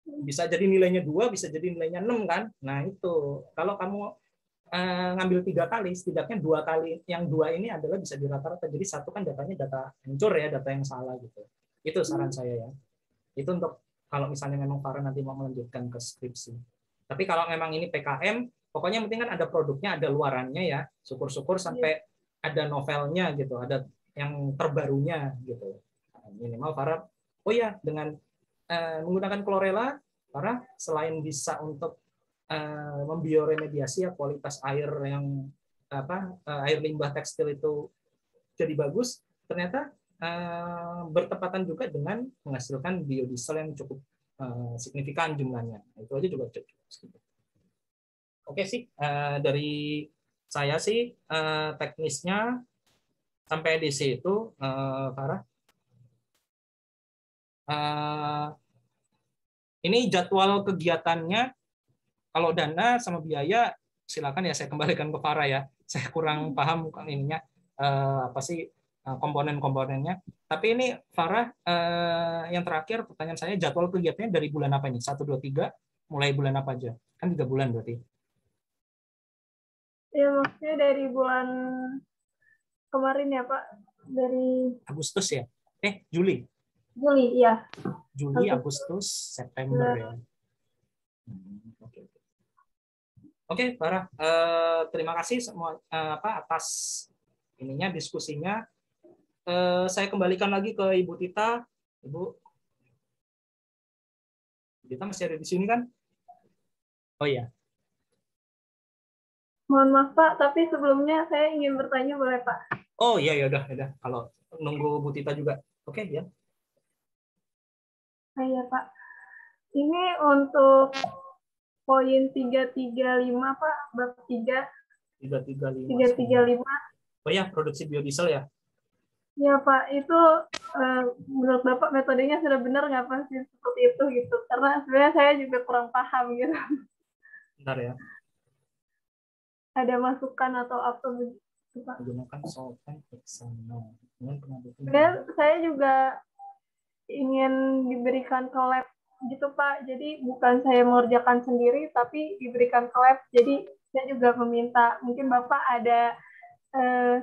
bisa jadi nilainya 2, bisa jadi nilainya 6 kan. Nah itu kalau kamu ngambil 3 kali, setidaknya 2 kali yang 2 ini adalah bisa dirata-rata. Jadi 1 kan datanya data hancur ya, data yang salah gitu. Itu saran saya ya. Itu untuk kalau misalnya memang Farah nanti mau melanjutkan ke skripsi. Tapi kalau memang ini PKM, pokoknya yang penting kan ada produknya, ada luarannya ya. Syukur-syukur sampai ada novelnya gitu, ada yang terbarunya gitu. Minimal Farah, oh ya dengan menggunakan klorela, Farah selain bisa untuk membioremediasi ya kualitas air yang air limbah tekstil itu jadi bagus, ternyata bertepatan juga dengan menghasilkan biodiesel yang cukup signifikan jumlahnya. Itu aja juga cukup. Oke sih, dari saya sih teknisnya sampai di situ, Farah. Ini jadwal kegiatannya, kalau dana sama biaya silakan ya saya kembalikan ke Farah ya. Saya kurang paham ininya apa sih komponen-komponennya. Tapi ini Farah, yang terakhir pertanyaan saya, jadwal kegiatannya dari bulan apa ini? 1, 2, 3, mulai bulan apa aja? Kan 3 bulan berarti. Ya, maksudnya dari bulan kemarin ya Pak, dari Agustus ya? Juli. Juli, ya. Juli, Agustus, September ya. Oke. Oke, Farah, terima kasih semua atas ininya diskusinya. Saya kembalikan lagi ke Ibu Tita. Ibu Tita masih ada di sini kan? Oh iya. Mohon maaf Pak, tapi sebelumnya saya ingin bertanya boleh Pak? Oh iya, ya udah. Kalau nunggu Bu Tita juga. Oke, ya. Iya Pak. Ini untuk poin 335 Pak, bab 3. 335. Oh ya, produksi biodiesel ya? Ya Pak, itu menurut Bapak metodenya sudah benar nggak Pak sih seperti itu gitu? Karena sebenarnya saya juga kurang paham gitu. Bentar ya. Ada masukan atau apa begitu Pak? Menggunakan solvent hexanol. Sebenarnya saya juga ingin diberikan ke lab gitu Pak. Jadi bukan saya mengerjakan sendiri, tapi diberikan ke lab. Jadi saya juga meminta, mungkin Bapak ada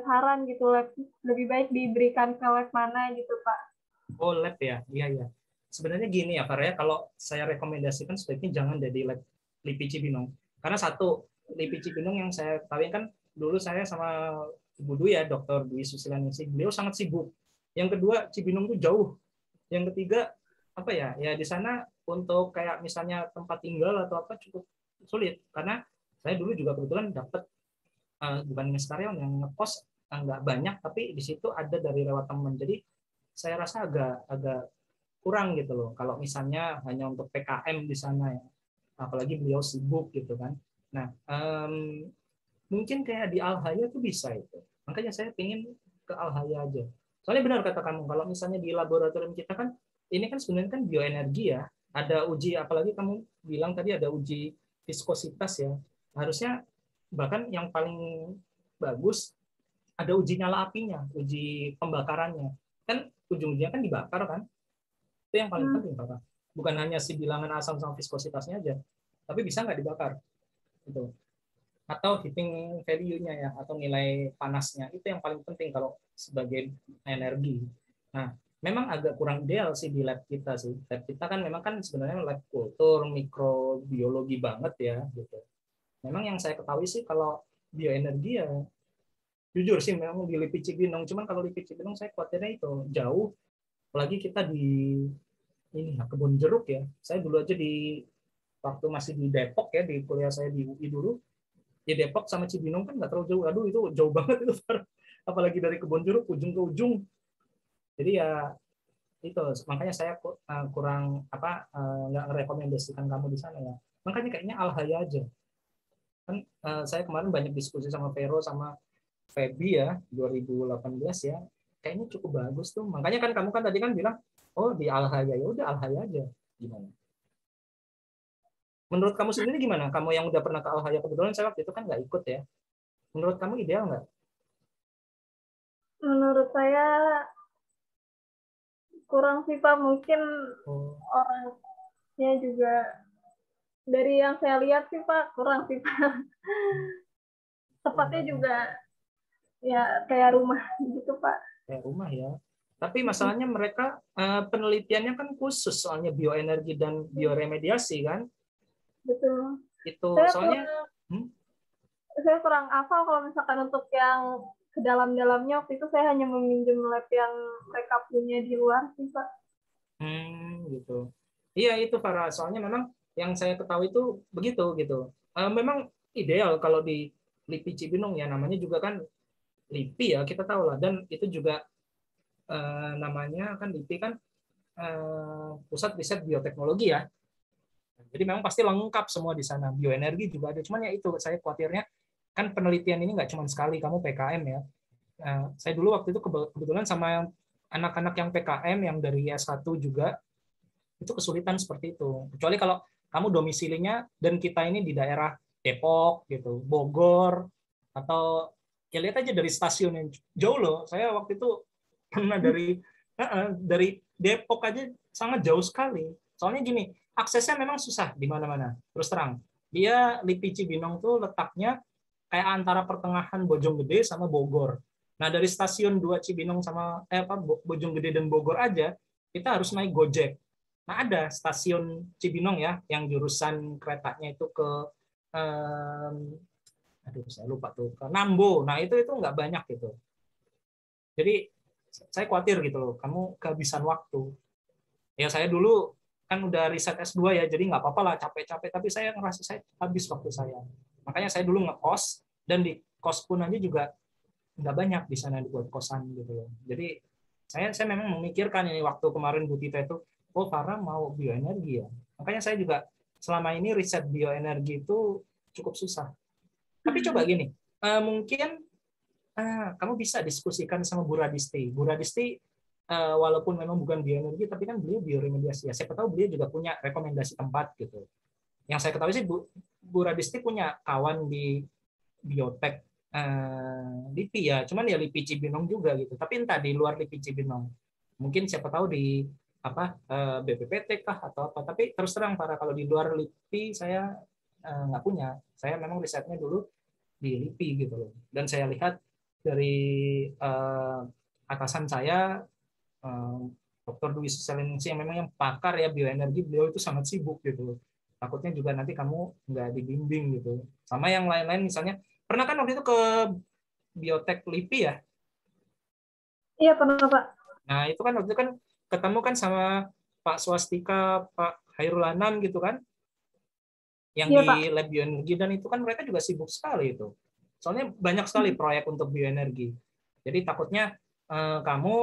saran gitu, lab lebih baik diberikan ke lab mana gitu Pak. Oh, lab ya? Iya. Sebenarnya gini ya, Farah, kalau saya rekomendasikan sebaiknya jangan dari lab LIPI Cibinong. Karena satu, LIPI Cibinong yang saya tahu kan dulu saya sama Ibu Dwi ya, Dr. Dwi Susilaningsih, beliau sangat sibuk. Yang kedua, Cibinong itu jauh. Yang ketiga, apa ya? Ya di sana untuk kayak misalnya tempat tinggal atau apa cukup sulit. Karena saya dulu juga kebetulan dapat bukan karyawan yang ngekos nggak banyak, tapi di situ ada dari lewat teman. Jadi saya rasa agak kurang gitu loh. Kalau misalnya hanya untuk PKM di sana ya, apalagi beliau sibuk gitu kan. Nah, mungkin kayak di Al-Haya tuh bisa itu. Makanya saya pengen ke Al-Haya aja. Soalnya benar kata kamu, kalau misalnya di laboratorium kita kan, ini kan sebenarnya kan bioenergi ya. Ada uji, apalagi kamu bilang tadi ada uji viskositas ya. Harusnya bahkan yang paling bagus ada uji nyala apinya, uji pembakarannya. Kan ujung-ujungnya kan dibakar kan. Itu yang paling penting, Pak. Bukan hanya si bilangan asam sama viskositasnya aja, tapi bisa nggak dibakar. Gitu. Atau heating value-nya ya, atau nilai panasnya. Itu yang paling penting kalau sebagai energi. Nah, memang agak kurang ideal sih di lab kita sih. Lab kita kan memang kan sebenarnya lab kultur, mikrobiologi banget ya gitu. Memang yang saya ketahui sih kalau bioenergi ya jujur sih memang di LIPI Cibinong, cuman kalau LIPI Cibinong saya khawatirnya itu jauh, apalagi kita di ini ya, kebun jeruk ya. Saya dulu aja di waktu masih di Depok ya, di kuliah saya di UI dulu, di Depok sama Cibinong kan nggak terlalu jauh. Aduh itu jauh banget itu, apalagi dari kebun jeruk ujung ke ujung. Jadi ya itu makanya saya kurang nggak merekomendasikan kamu di sana ya. Makanya kayaknya Al-Haya aja. Kan saya kemarin banyak diskusi sama Vero sama Feby ya 2018 ya, kayaknya cukup bagus tuh. Makanya kan kamu kan tadi kan bilang oh di Al-Haya, ya udah Al-Haya aja. Gimana menurut kamu sendiri, gimana kamu yang udah pernah ke Al-Haya? Kebetulan saya waktu itu kan nggak ikut ya. Menurut kamu ideal nggak? Menurut saya kurang sih Pak, mungkin orangnya juga dari yang saya lihat sih Pak kurang sih Pak. Tepatnya juga ya kayak rumah gitu Pak. Kayak rumah ya. Tapi masalahnya mereka penelitiannya kan khusus soalnya bioenergi dan bioremediasi kan. Betul. Itu saya soalnya saya kurang hafal kalau misalkan untuk yang ke dalam-dalamnya. Waktu itu saya hanya meminjam lab yang mereka punya di luar sih Pak. Gitu. Iya itu para soalnya memang yang saya ketahui itu begitu gitu. Memang ideal kalau di LIPI Cibinong ya, namanya juga kan LIPI ya, kita tahu lah, dan itu juga namanya kan LIPI kan Pusat Riset Bioteknologi ya. Jadi memang pasti lengkap semua di sana. Bioenergi juga ada. Cuman ya itu saya khawatirnya kan penelitian ini nggak cuma sekali kamu PKM ya. Saya dulu waktu itu kebetulan sama anak-anak yang PKM yang dari S1 juga itu kesulitan seperti itu. Kecuali kalau kamu domisilinya dan kita ini di daerah Depok gitu, Bogor, atau ya lihat aja dari stasiun yang jauh loh. Saya waktu itu pernah dari Depok aja sangat jauh sekali. Soalnya gini, aksesnya memang susah di mana-mana. Terus terang, dia LIPI Cibinong tuh letaknya kayak antara pertengahan Bojonggede sama Bogor. Nah, dari stasiun 2 Cibinong sama Bojonggede dan Bogor aja kita harus naik Gojek. Nah, ada stasiun Cibinong ya yang jurusan keretanya itu ke aduh saya lupa tuh, ke Nambo. Nah, itu nggak banyak gitu. Jadi saya khawatir gitu loh, kamu kehabisan waktu. Ya saya dulu kan udah riset S2 ya, jadi nggak apa-apa lah capek-capek, tapi saya ngerasa saya habis waktu saya. Makanya saya dulu ngekos, dan di kos pun aja juga nggak banyak di sana dibuat kosan gitu loh. Jadi saya memang memikirkan ini waktu kemarin Bu Tita itu, oh Farah mau bioenergi ya. Makanya saya juga selama ini riset bioenergi itu cukup susah. Tapi coba gini, mungkin kamu bisa diskusikan sama Bu Radisti. Bu Radisti walaupun memang bukan bioenergi, tapi kan beliau bioremediasi ya. Siapa tahu beliau juga punya rekomendasi tempat gitu. Yang saya ketahui sih Bu Radisti punya kawan di biotek LIPI ya. Cuman ya LIPI Cibinong juga gitu. Tapi entah di luar LIPI Cibinong. Mungkin siapa tahu di BPPT kah atau apa. Tapi terus terang para kalau di luar LIPI saya nggak punya. Saya memang risetnya dulu di LIPI gitu loh. Dan saya lihat dari atasan saya, Dr. Dwi Suseningsih yang memang yang pakar ya bioenergi, beliau itu sangat sibuk gitu. Takutnya juga nanti kamu nggak dibimbing gitu. Sama yang lain-lain misalnya, pernah kan waktu itu ke Biotek LIPI ya? Iya pernah Pak. Nah itu kan waktu itu kan ketemu kan sama Pak Swastika, Pak Hairul Anam gitu kan, yang Iya, di Pak. lab bioenergi, dan itu kan mereka juga sibuk sekali itu. Soalnya banyak sekali proyek untuk bioenergi. Jadi takutnya kamu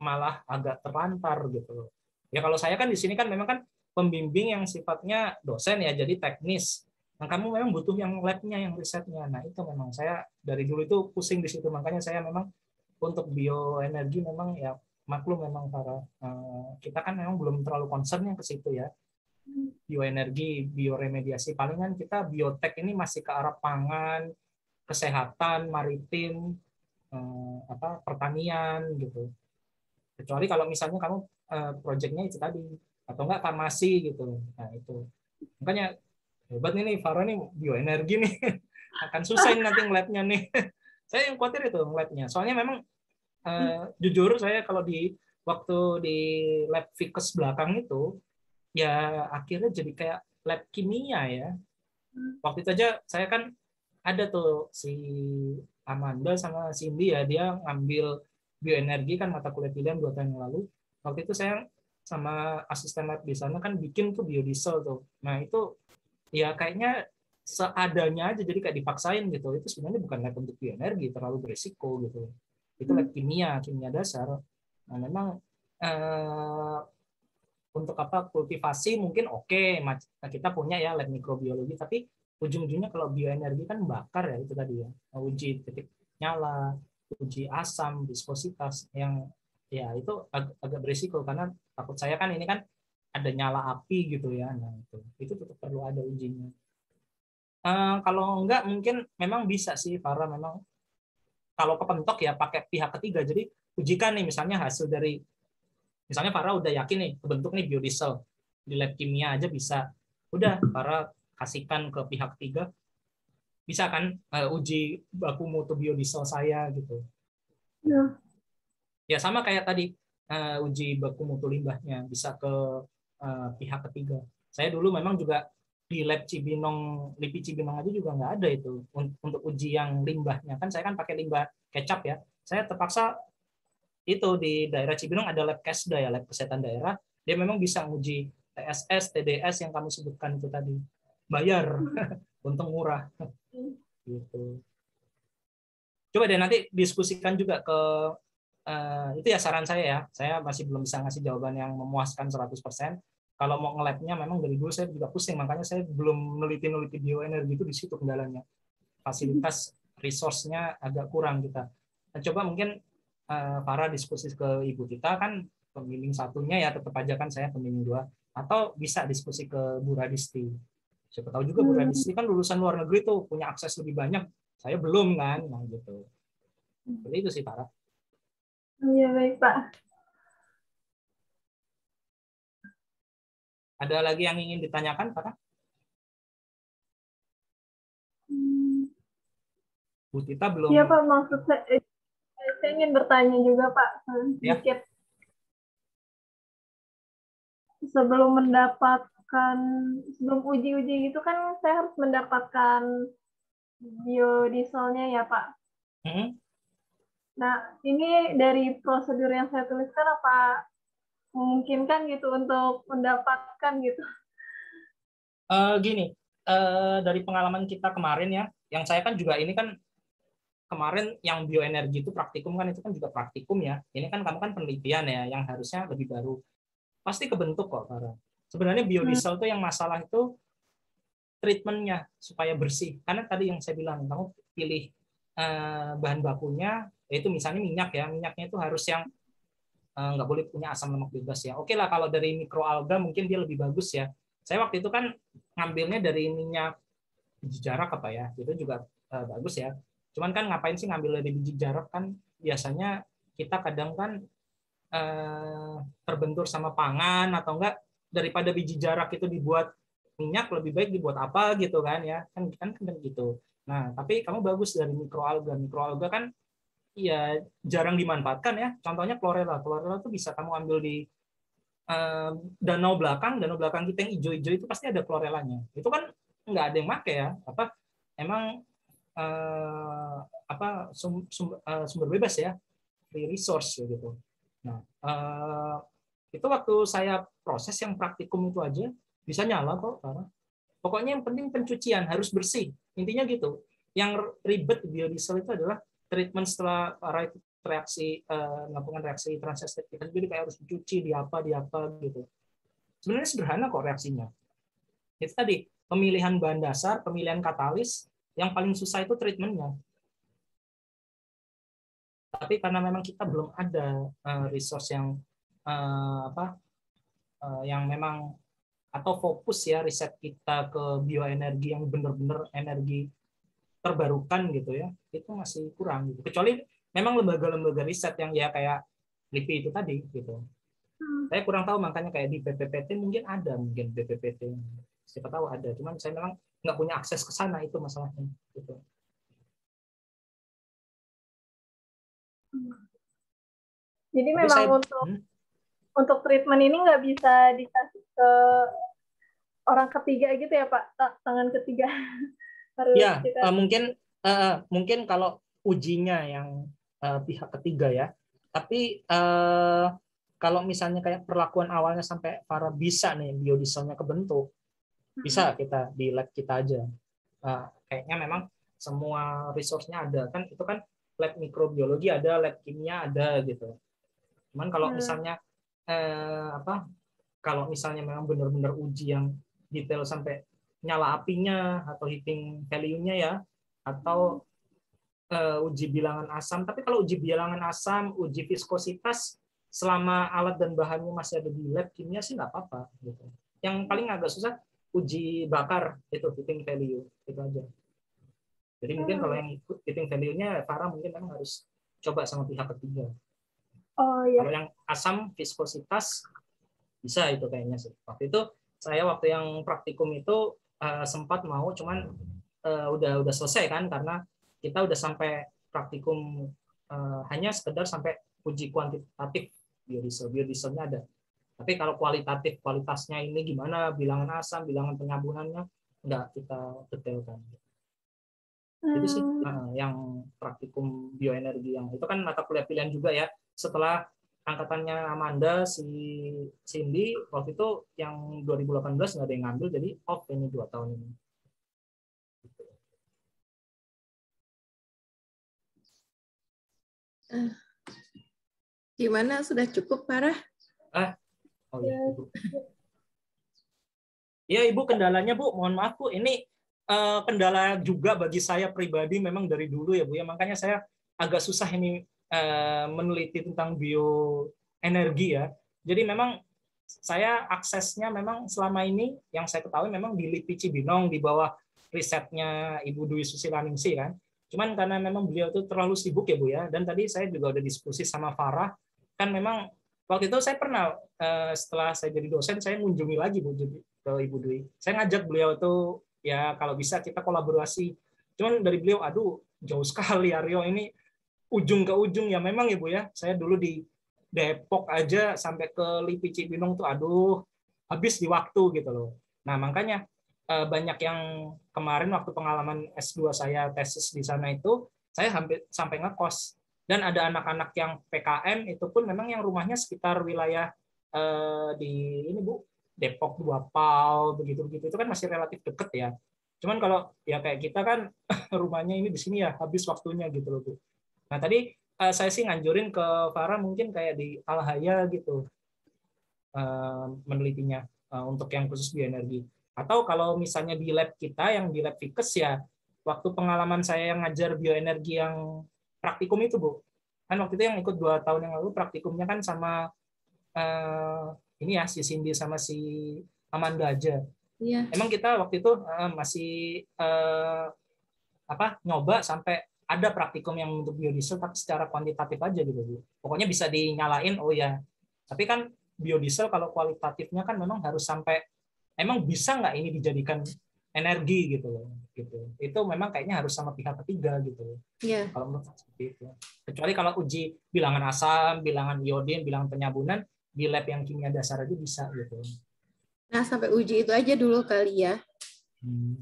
malah agak terlantar gitu loh. Ya kalau saya kan di sini kan memang kan pembimbing yang sifatnya dosen ya, jadi teknis. Nah, kamu memang butuh yang labnya, yang risetnya. Nah, itu memang saya dari dulu itu pusing di situ. Makanya saya memang untuk bioenergi memang ya maklum memang para kita kan memang belum terlalu concern yang ke situ ya. Bioenergi, bioremediasi, palingan kita biotek ini masih ke arah pangan, kesehatan, maritim, pertanian gitu. Kecuali kalau misalnya kamu proyeknya itu tadi, atau enggak farmasi gitu. Nah itu makanya hebat nih Farah nih bioenergi nih akan susah nanti ngelabnya nih. Saya yang khawatir itu ngelabnya. Soalnya memang jujur saya kalau di waktu di lab Fikes belakang itu ya akhirnya jadi kayak lab kimia ya. Waktu itu aja saya kan ada tuh si Amanda sama Cindy ya, dia ngambil bioenergi kan mata kuliah pilihan 2 tahun yang lalu. Waktu itu saya sama asisten lab di sana kan bikin tuh biodiesel tuh. Nah itu ya kayaknya seadanya aja, jadi kayak dipaksain gitu. Itu sebenarnya bukan lab untuk bioenergi, terlalu beresiko gitu. Itu lab kimia dasar. Nah memang untuk kultivasi mungkin oke, kita punya ya lab mikrobiologi, tapi ujung-ujungnya kalau bioenergi kan bakar ya itu tadi ya, uji titik nyala, uji asam, viskositas yang ya itu agak berisiko karena takut saya kan ini kan ada nyala api gitu ya. Nah itu tetap perlu ada ujinya. Kalau enggak mungkin memang bisa sih Farah, memang kalau kepentok ya pakai pihak ketiga. Jadi ujikan nih misalnya hasil dari misalnya Farah udah yakin nih kebentuk nih biodiesel di lab kimia aja bisa, udah Farah kasihkan ke pihak ketiga, bisa kan uji baku mutu biodiesel saya gitu. Ya sama kayak tadi uji baku mutu limbahnya bisa ke pihak ketiga. Saya dulu memang juga di lab Cibinong, LIPI Cibinong aja juga nggak ada itu untuk uji yang limbahnya. Kan saya kan pakai limbah kecap ya. Saya terpaksa itu di daerah Cibinong ada lab Kesda ya, lab kesehatan daerah. Dia memang bisa uji TSS, TDS yang kamu sebutkan itu tadi. Bayar, untung murah. Gitu. Coba deh nanti diskusikan juga ke itu ya saran saya ya. Saya masih belum bisa ngasih jawaban yang memuaskan 100%. Kalau mau nge-lab-nya memang dari dulu saya juga pusing, makanya saya belum neliti bioenergi itu di situ kendalanya. Fasilitas resource-nya agak kurang kita. Nah, coba mungkin para diskusi ke ibu kita kan pembimbing satunya ya tetap aja kan saya pembimbing dua, atau bisa diskusi ke Bu Radisti. Siapa tahu juga Bu Radisti kan lulusan luar negeri tuh punya akses lebih banyak. Saya belum kan, nah gitu. Jadi itu sih Farah. Iya baik Pak. Ada lagi yang ingin ditanyakan Farah? Bu Tita belum. Iya Pak, maksud saya ingin bertanya juga Pak Ya. sedikit. Sebelum uji-uji itu kan saya harus mendapatkan biodieselnya ya Pak. Nah, ini dari prosedur yang saya tuliskan apa memungkinkan gitu untuk mendapatkan gitu? Gini, dari pengalaman kita kemarin ya, yang saya kan juga ini kan kemarin yang bioenergi itu praktikum kan, itu kan juga praktikum ya. Ini kan kamu kan penelitian ya, yang harusnya lebih baru. Pasti kebentuk kok, Farah. Sebenarnya biodiesel itu yang masalah itu treatmentnya supaya bersih. Karena tadi yang saya bilang, kamu pilih bahan bakunya, yaitu misalnya minyak ya, minyaknya itu harus yang nggak boleh punya asam lemak bebas ya. Oke lah kalau dari mikroalga mungkin dia lebih bagus ya. Saya waktu itu kan ngambilnya dari minyak biji jarak apa ya, itu juga bagus ya. Cuman kan ngapain sih ngambil dari biji jarak, kan biasanya kita kadang kan terbentur sama pangan, atau enggak daripada biji jarak itu dibuat minyak lebih baik dibuat apa gitu kan ya, kan gitu. Nah tapi kamu bagus dari mikroalga kan ya jarang dimanfaatkan ya. Contohnya chlorella itu bisa kamu ambil di danau belakang kita yang hijau-hijau itu pasti ada chlorellanya. Itu kan nggak ada yang make ya, apa emang sumber bebas ya, free resource gitu. Nah itu waktu saya proses yang praktikum itu aja bisa nyala kok. Pokoknya yang penting pencucian harus bersih, intinya gitu. Yang ribet biodiesel itu adalah treatment setelah reaksi melakukan reaksi transestet kita, jadi kayak harus dicuci di apa gitu. Sebenarnya sederhana kok reaksinya. Itu tadi pemilihan bahan dasar, pemilihan katalis, yang paling susah itu treatmentnya. Tapi karena memang kita belum ada resource yang yang memang atau fokus ya riset kita ke bioenergi yang benar-benar energi terbarukan gitu ya, itu masih kurang gitu. Kecuali memang lembaga-lembaga riset yang ya kayak LIPI itu tadi gitu. Saya kurang tahu, makanya kayak di BPPT mungkin ada, mungkin BPPT siapa tahu ada, cuman saya memang nggak punya akses ke sana, itu masalahnya gitu. Jadi tapi memang untuk treatment ini nggak bisa dikasih ke orang ketiga gitu ya Pak, tangan ketiga. Harus ya kita... mungkin kalau ujinya yang pihak ketiga ya, tapi kalau misalnya kayak perlakuan awalnya sampai Farah bisa nih biodieselnya kebentuk, bisa kita di lab kita aja. Kayaknya memang semua resource-nya ada kan, itu kan lab mikrobiologi ada, lab kimia ada gitu. Cuman kalau misalnya kalau misalnya memang benar-benar uji yang detail sampai nyala apinya atau heating value-nya ya, atau uji bilangan asam. Tapi kalau uji bilangan asam, uji viskositas, selama alat dan bahannya masih ada di lab kimia sih nggak apa-apa gitu. Yang paling agak susah uji bakar, itu heating value, itu aja. Jadi mungkin kalau yang ikut heating value-nya Farah mungkin memang harus coba sama pihak ketiga. Oh iya. Kalau yang asam viskositas bisa itu kayaknya sih. Waktu itu saya waktu yang praktikum itu sempat mau, cuman udah selesai kan, karena kita udah sampai praktikum hanya sekedar sampai uji kuantitatif biodieselnya ada. Tapi kalau kualitasnya ini gimana, bilangan asam, bilangan penyambungannya nggak kita detailkan. Itu sih yang praktikum bioenergi, yang itu kan mata kuliah pilihan juga ya. Setelah angkatannya Amanda, si Cindy waktu itu yang 2018 nggak ada yang ngambil, jadi off ini 2 tahun ini. Gimana, sudah cukup, Farah? Oh iya, Ibu. Ya, Ibu, kendalanya, Bu, mohon maaf, Bu, ini kendala juga bagi saya pribadi memang dari dulu ya, Bu, ya. Makanya saya agak susah ini meneliti tentang bioenergi ya. Jadi memang saya aksesnya memang selama ini yang saya ketahui memang di LIPI Cibinong di bawah risetnya Ibu Dwi Susilaningsih kan. Cuman karena memang beliau itu terlalu sibuk ya, Bu, ya. Dan tadi saya juga udah diskusi sama Farah, kan memang waktu itu saya pernah setelah saya jadi dosen saya mengunjungi lagi, Bu, ke Ibu Dwi. Saya ngajak beliau itu ya kalau bisa kita kolaborasi. Cuman dari beliau, aduh jauh sekali Aryo, ini ujung ke ujung ya memang ya, Bu, ya. Saya dulu di Depok aja sampai ke LIPI Cibinong tuh aduh habis di waktu gitu loh. Nah, makanya banyak yang kemarin waktu pengalaman S2 saya tesis di sana itu saya hampir sampai ngekos. Dan ada anak-anak yang PKM itu pun memang yang rumahnya sekitar wilayah di ini, Bu, Depok, Duapal, begitu-begitu itu kan masih relatif deket ya. Cuman kalau ya kayak kita kan rumahnya ini di sini ya habis waktunya gitu loh, Bu. Nah, tadi saya sih nganjurin ke Farah mungkin kayak di Alhaya gitu menelitinya untuk yang khusus bioenergi. Atau kalau misalnya di lab kita yang di lab Fikes ya, waktu pengalaman saya yang ngajar bioenergi yang praktikum itu, Bu. Kan waktu itu yang ikut 2 tahun yang lalu praktikumnya kan sama ini ya si Cindy sama si Amanda aja. Iya. Emang kita waktu itu masih nyoba sampai ada praktikum yang untuk biodiesel tapi secara kuantitatif aja gitu, Bu. Pokoknya bisa dinyalain, oh ya. Tapi kan biodiesel kalau kualitatifnya kan memang harus sampai emang bisa nggak ini dijadikan energi gitu loh, gitu. Itu memang kayaknya harus sama pihak ketiga gitu. Iya. Kalau menurut saya seperti itu. Kecuali kalau uji bilangan asam, bilangan iodin, bilangan penyabunan di lab yang kimia dasar aja bisa gitu. Nah, sampai uji itu aja dulu kali ya.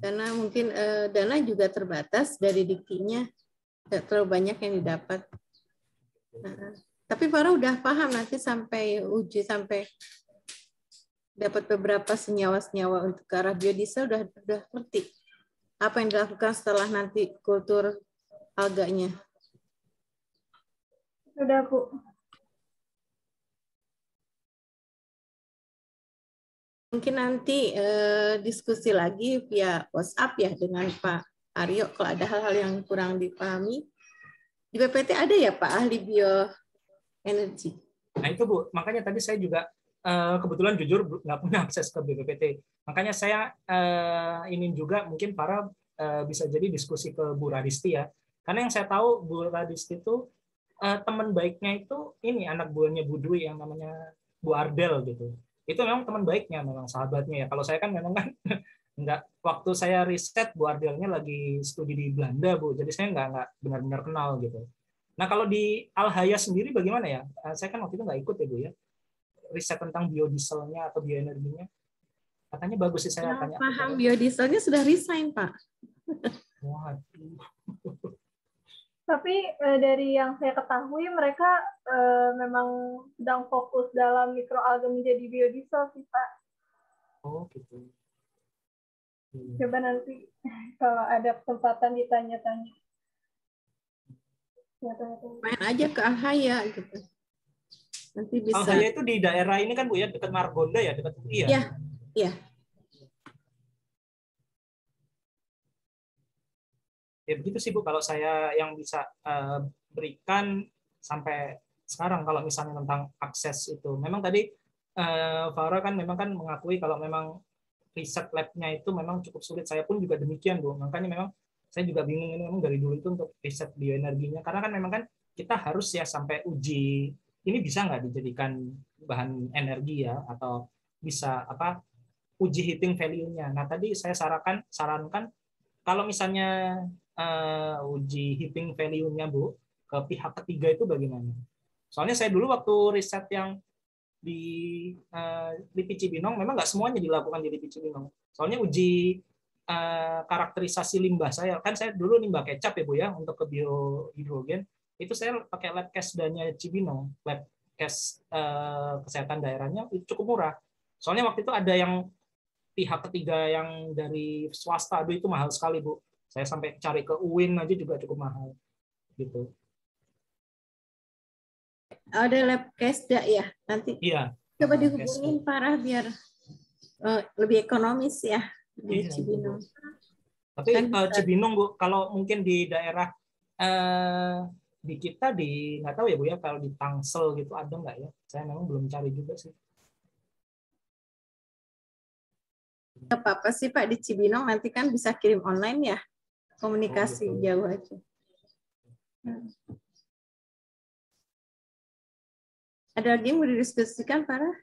Karena mungkin dana juga terbatas dari diktinya, tidak terlalu banyak yang didapat. Nah, tapi Farah udah paham nanti sampai uji, sampai dapat beberapa senyawa-senyawa untuk ke arah biodiesel udah ngerti apa yang dilakukan setelah nanti kultur alganya. Udah, Bu. Mungkin nanti diskusi lagi via WhatsApp ya dengan Pak Aryo kalau ada hal-hal yang kurang dipahami. Di PPT ada ya Pak ahli bioenergi? Nah itu, Bu, makanya tadi saya juga kebetulan jujur nggak punya akses ke BPPT. Makanya saya ingin juga mungkin para bisa jadi diskusi ke Bu Radisti ya. Karena yang saya tahu Bu Radisti itu teman baiknya itu ini anak buahnya Bu Dwi yang namanya Bu Ardel gitu. Itu memang teman baiknya, memang sahabatnya ya. Kalau saya kan memang kan nggak, waktu saya riset Bu Ardelnya lagi studi di Belanda, Bu. Jadi saya nggak benar-benar kenal gitu. Nah, kalau di Alhaya sendiri bagaimana ya? Saya kan waktu itu nggak ikut ya, Bu, ya. Riset tentang biodieselnya atau bioenerginya. Katanya bagus sih, saya tanya. Paham biodieselnya sudah resign, Pak. Waduh. Tapi dari yang saya ketahui, mereka memang sedang fokus dalam mikroalga menjadi biodiesel sih, Pak. Oh, gitu. Coba nanti kalau ada kesempatan ditanya-tanya. Main aja ke Alhaya gitu. Nanti bisa. Alhaya itu di daerah ini kan, Bu, ya, dekat Margonda ya, dekat UI ya? Iya, iya. Ya begitu sih, Bu, kalau saya yang bisa berikan sampai sekarang kalau misalnya tentang akses itu. Memang tadi Farah kan memang kan mengakui kalau memang riset lab-nya itu memang cukup sulit. Saya pun juga demikian, Bu. Makanya memang saya juga bingung ini memang dari dulu itu untuk riset bioenerginya. Karena kan memang kan kita harus ya sampai uji ini bisa nggak dijadikan bahan energi ya, atau bisa uji heating value-nya. Nah, tadi saya sarankan kalau misalnya uji heating value-nya, Bu, ke pihak ketiga itu bagaimana? Soalnya saya dulu waktu riset yang di LIPI Cibinong memang nggak semuanya dilakukan di LIPI Cibinong. Soalnya uji karakterisasi limbah saya, kan saya dulu limbah kecap ya, Bu, ya, untuk ke biohidrogen, itu saya pakai lab Kesdanya Cibinong, lab Kes kesehatan daerahnya itu cukup murah. Soalnya waktu itu ada yang pihak ketiga yang dari swasta, aduh itu mahal sekali, Bu. Saya sampai cari ke UIN aja juga cukup mahal gitu. ada lab Kesda ya nanti. Iya. Coba dihubungin Farah biar lebih ekonomis ya di Iya, Cibinong. Tapi Kan Cibinong Bu, kalau mungkin di daerah di kita nggak tahu ya Bu ya, kalau di Tangsel gitu ada nggak ya? Saya memang belum cari juga sih. nggak apa-apa sih Pak di Cibinong, nanti kan bisa kirim online ya, komunikasi Oh, gitu. jauh aja. Ada lagi yang mau didiskusikan Farah?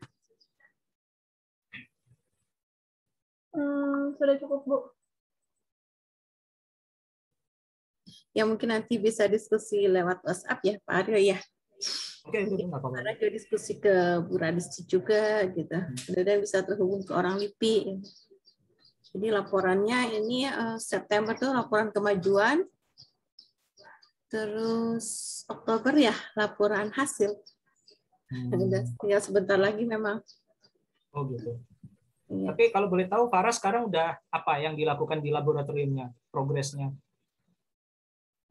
Sudah cukup Bu. Ya mungkin nanti bisa diskusi lewat WhatsApp ya Pak Aryo ya. Oke, itu nggak apa-apa. Karena juga diskusi ke Bu Radisti juga gitu. Dan bisa terhubung ke orang LIPI. Jadi laporannya ini September tuh laporan kemajuan. Terus Oktober ya laporan hasil. Tinggal sebentar lagi memang. Oh gitu. Iya. Tapi kalau boleh tahu Farah sekarang udah apa yang dilakukan di laboratoriumnya, progresnya?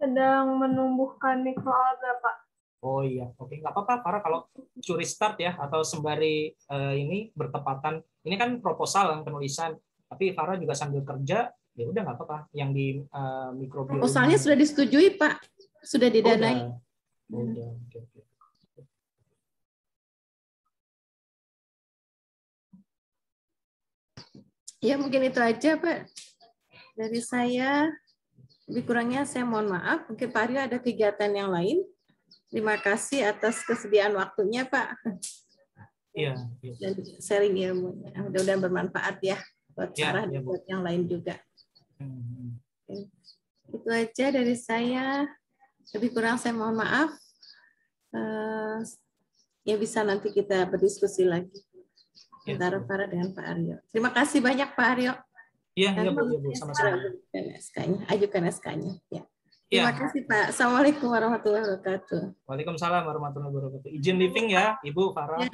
Sedang menumbuhkan mikroalga, Pak. Oh iya, oke, nggak apa-apa Farah kalau curi start ya, atau sembari ini bertepatan. Ini kan proposal yang penulisan, tapi Farah juga sambil kerja, ya udah nggak apa-apa. Yang di mikrobiologi. Proposalnya sudah disetujui Pak, sudah didanai. Udah. Oke. Ya mungkin itu aja Pak dari saya. Lebih kurangnya saya mohon maaf. Mungkin Pak Aryo ada kegiatan yang lain. Terima kasih atas kesediaan waktunya Pak. Iya. Dan sharing ilmunya. Mudah-mudahan bermanfaat ya buat Sarah dan buat yang lain juga. Itu aja dari saya. Lebih kurang saya mohon maaf. Ya bisa nanti kita berdiskusi lagi antara Farah dengan Pak Aryo. Terima kasih banyak Pak Aryo. Iya, Bu, sama-sama. Ajukan SK-nya. Ya. Terima kasih Pak. Assalamualaikum warahmatullahi wabarakatuh. Waalaikumsalam warahmatullahi wabarakatuh. Izin living ya, Ibu Farah. Ya.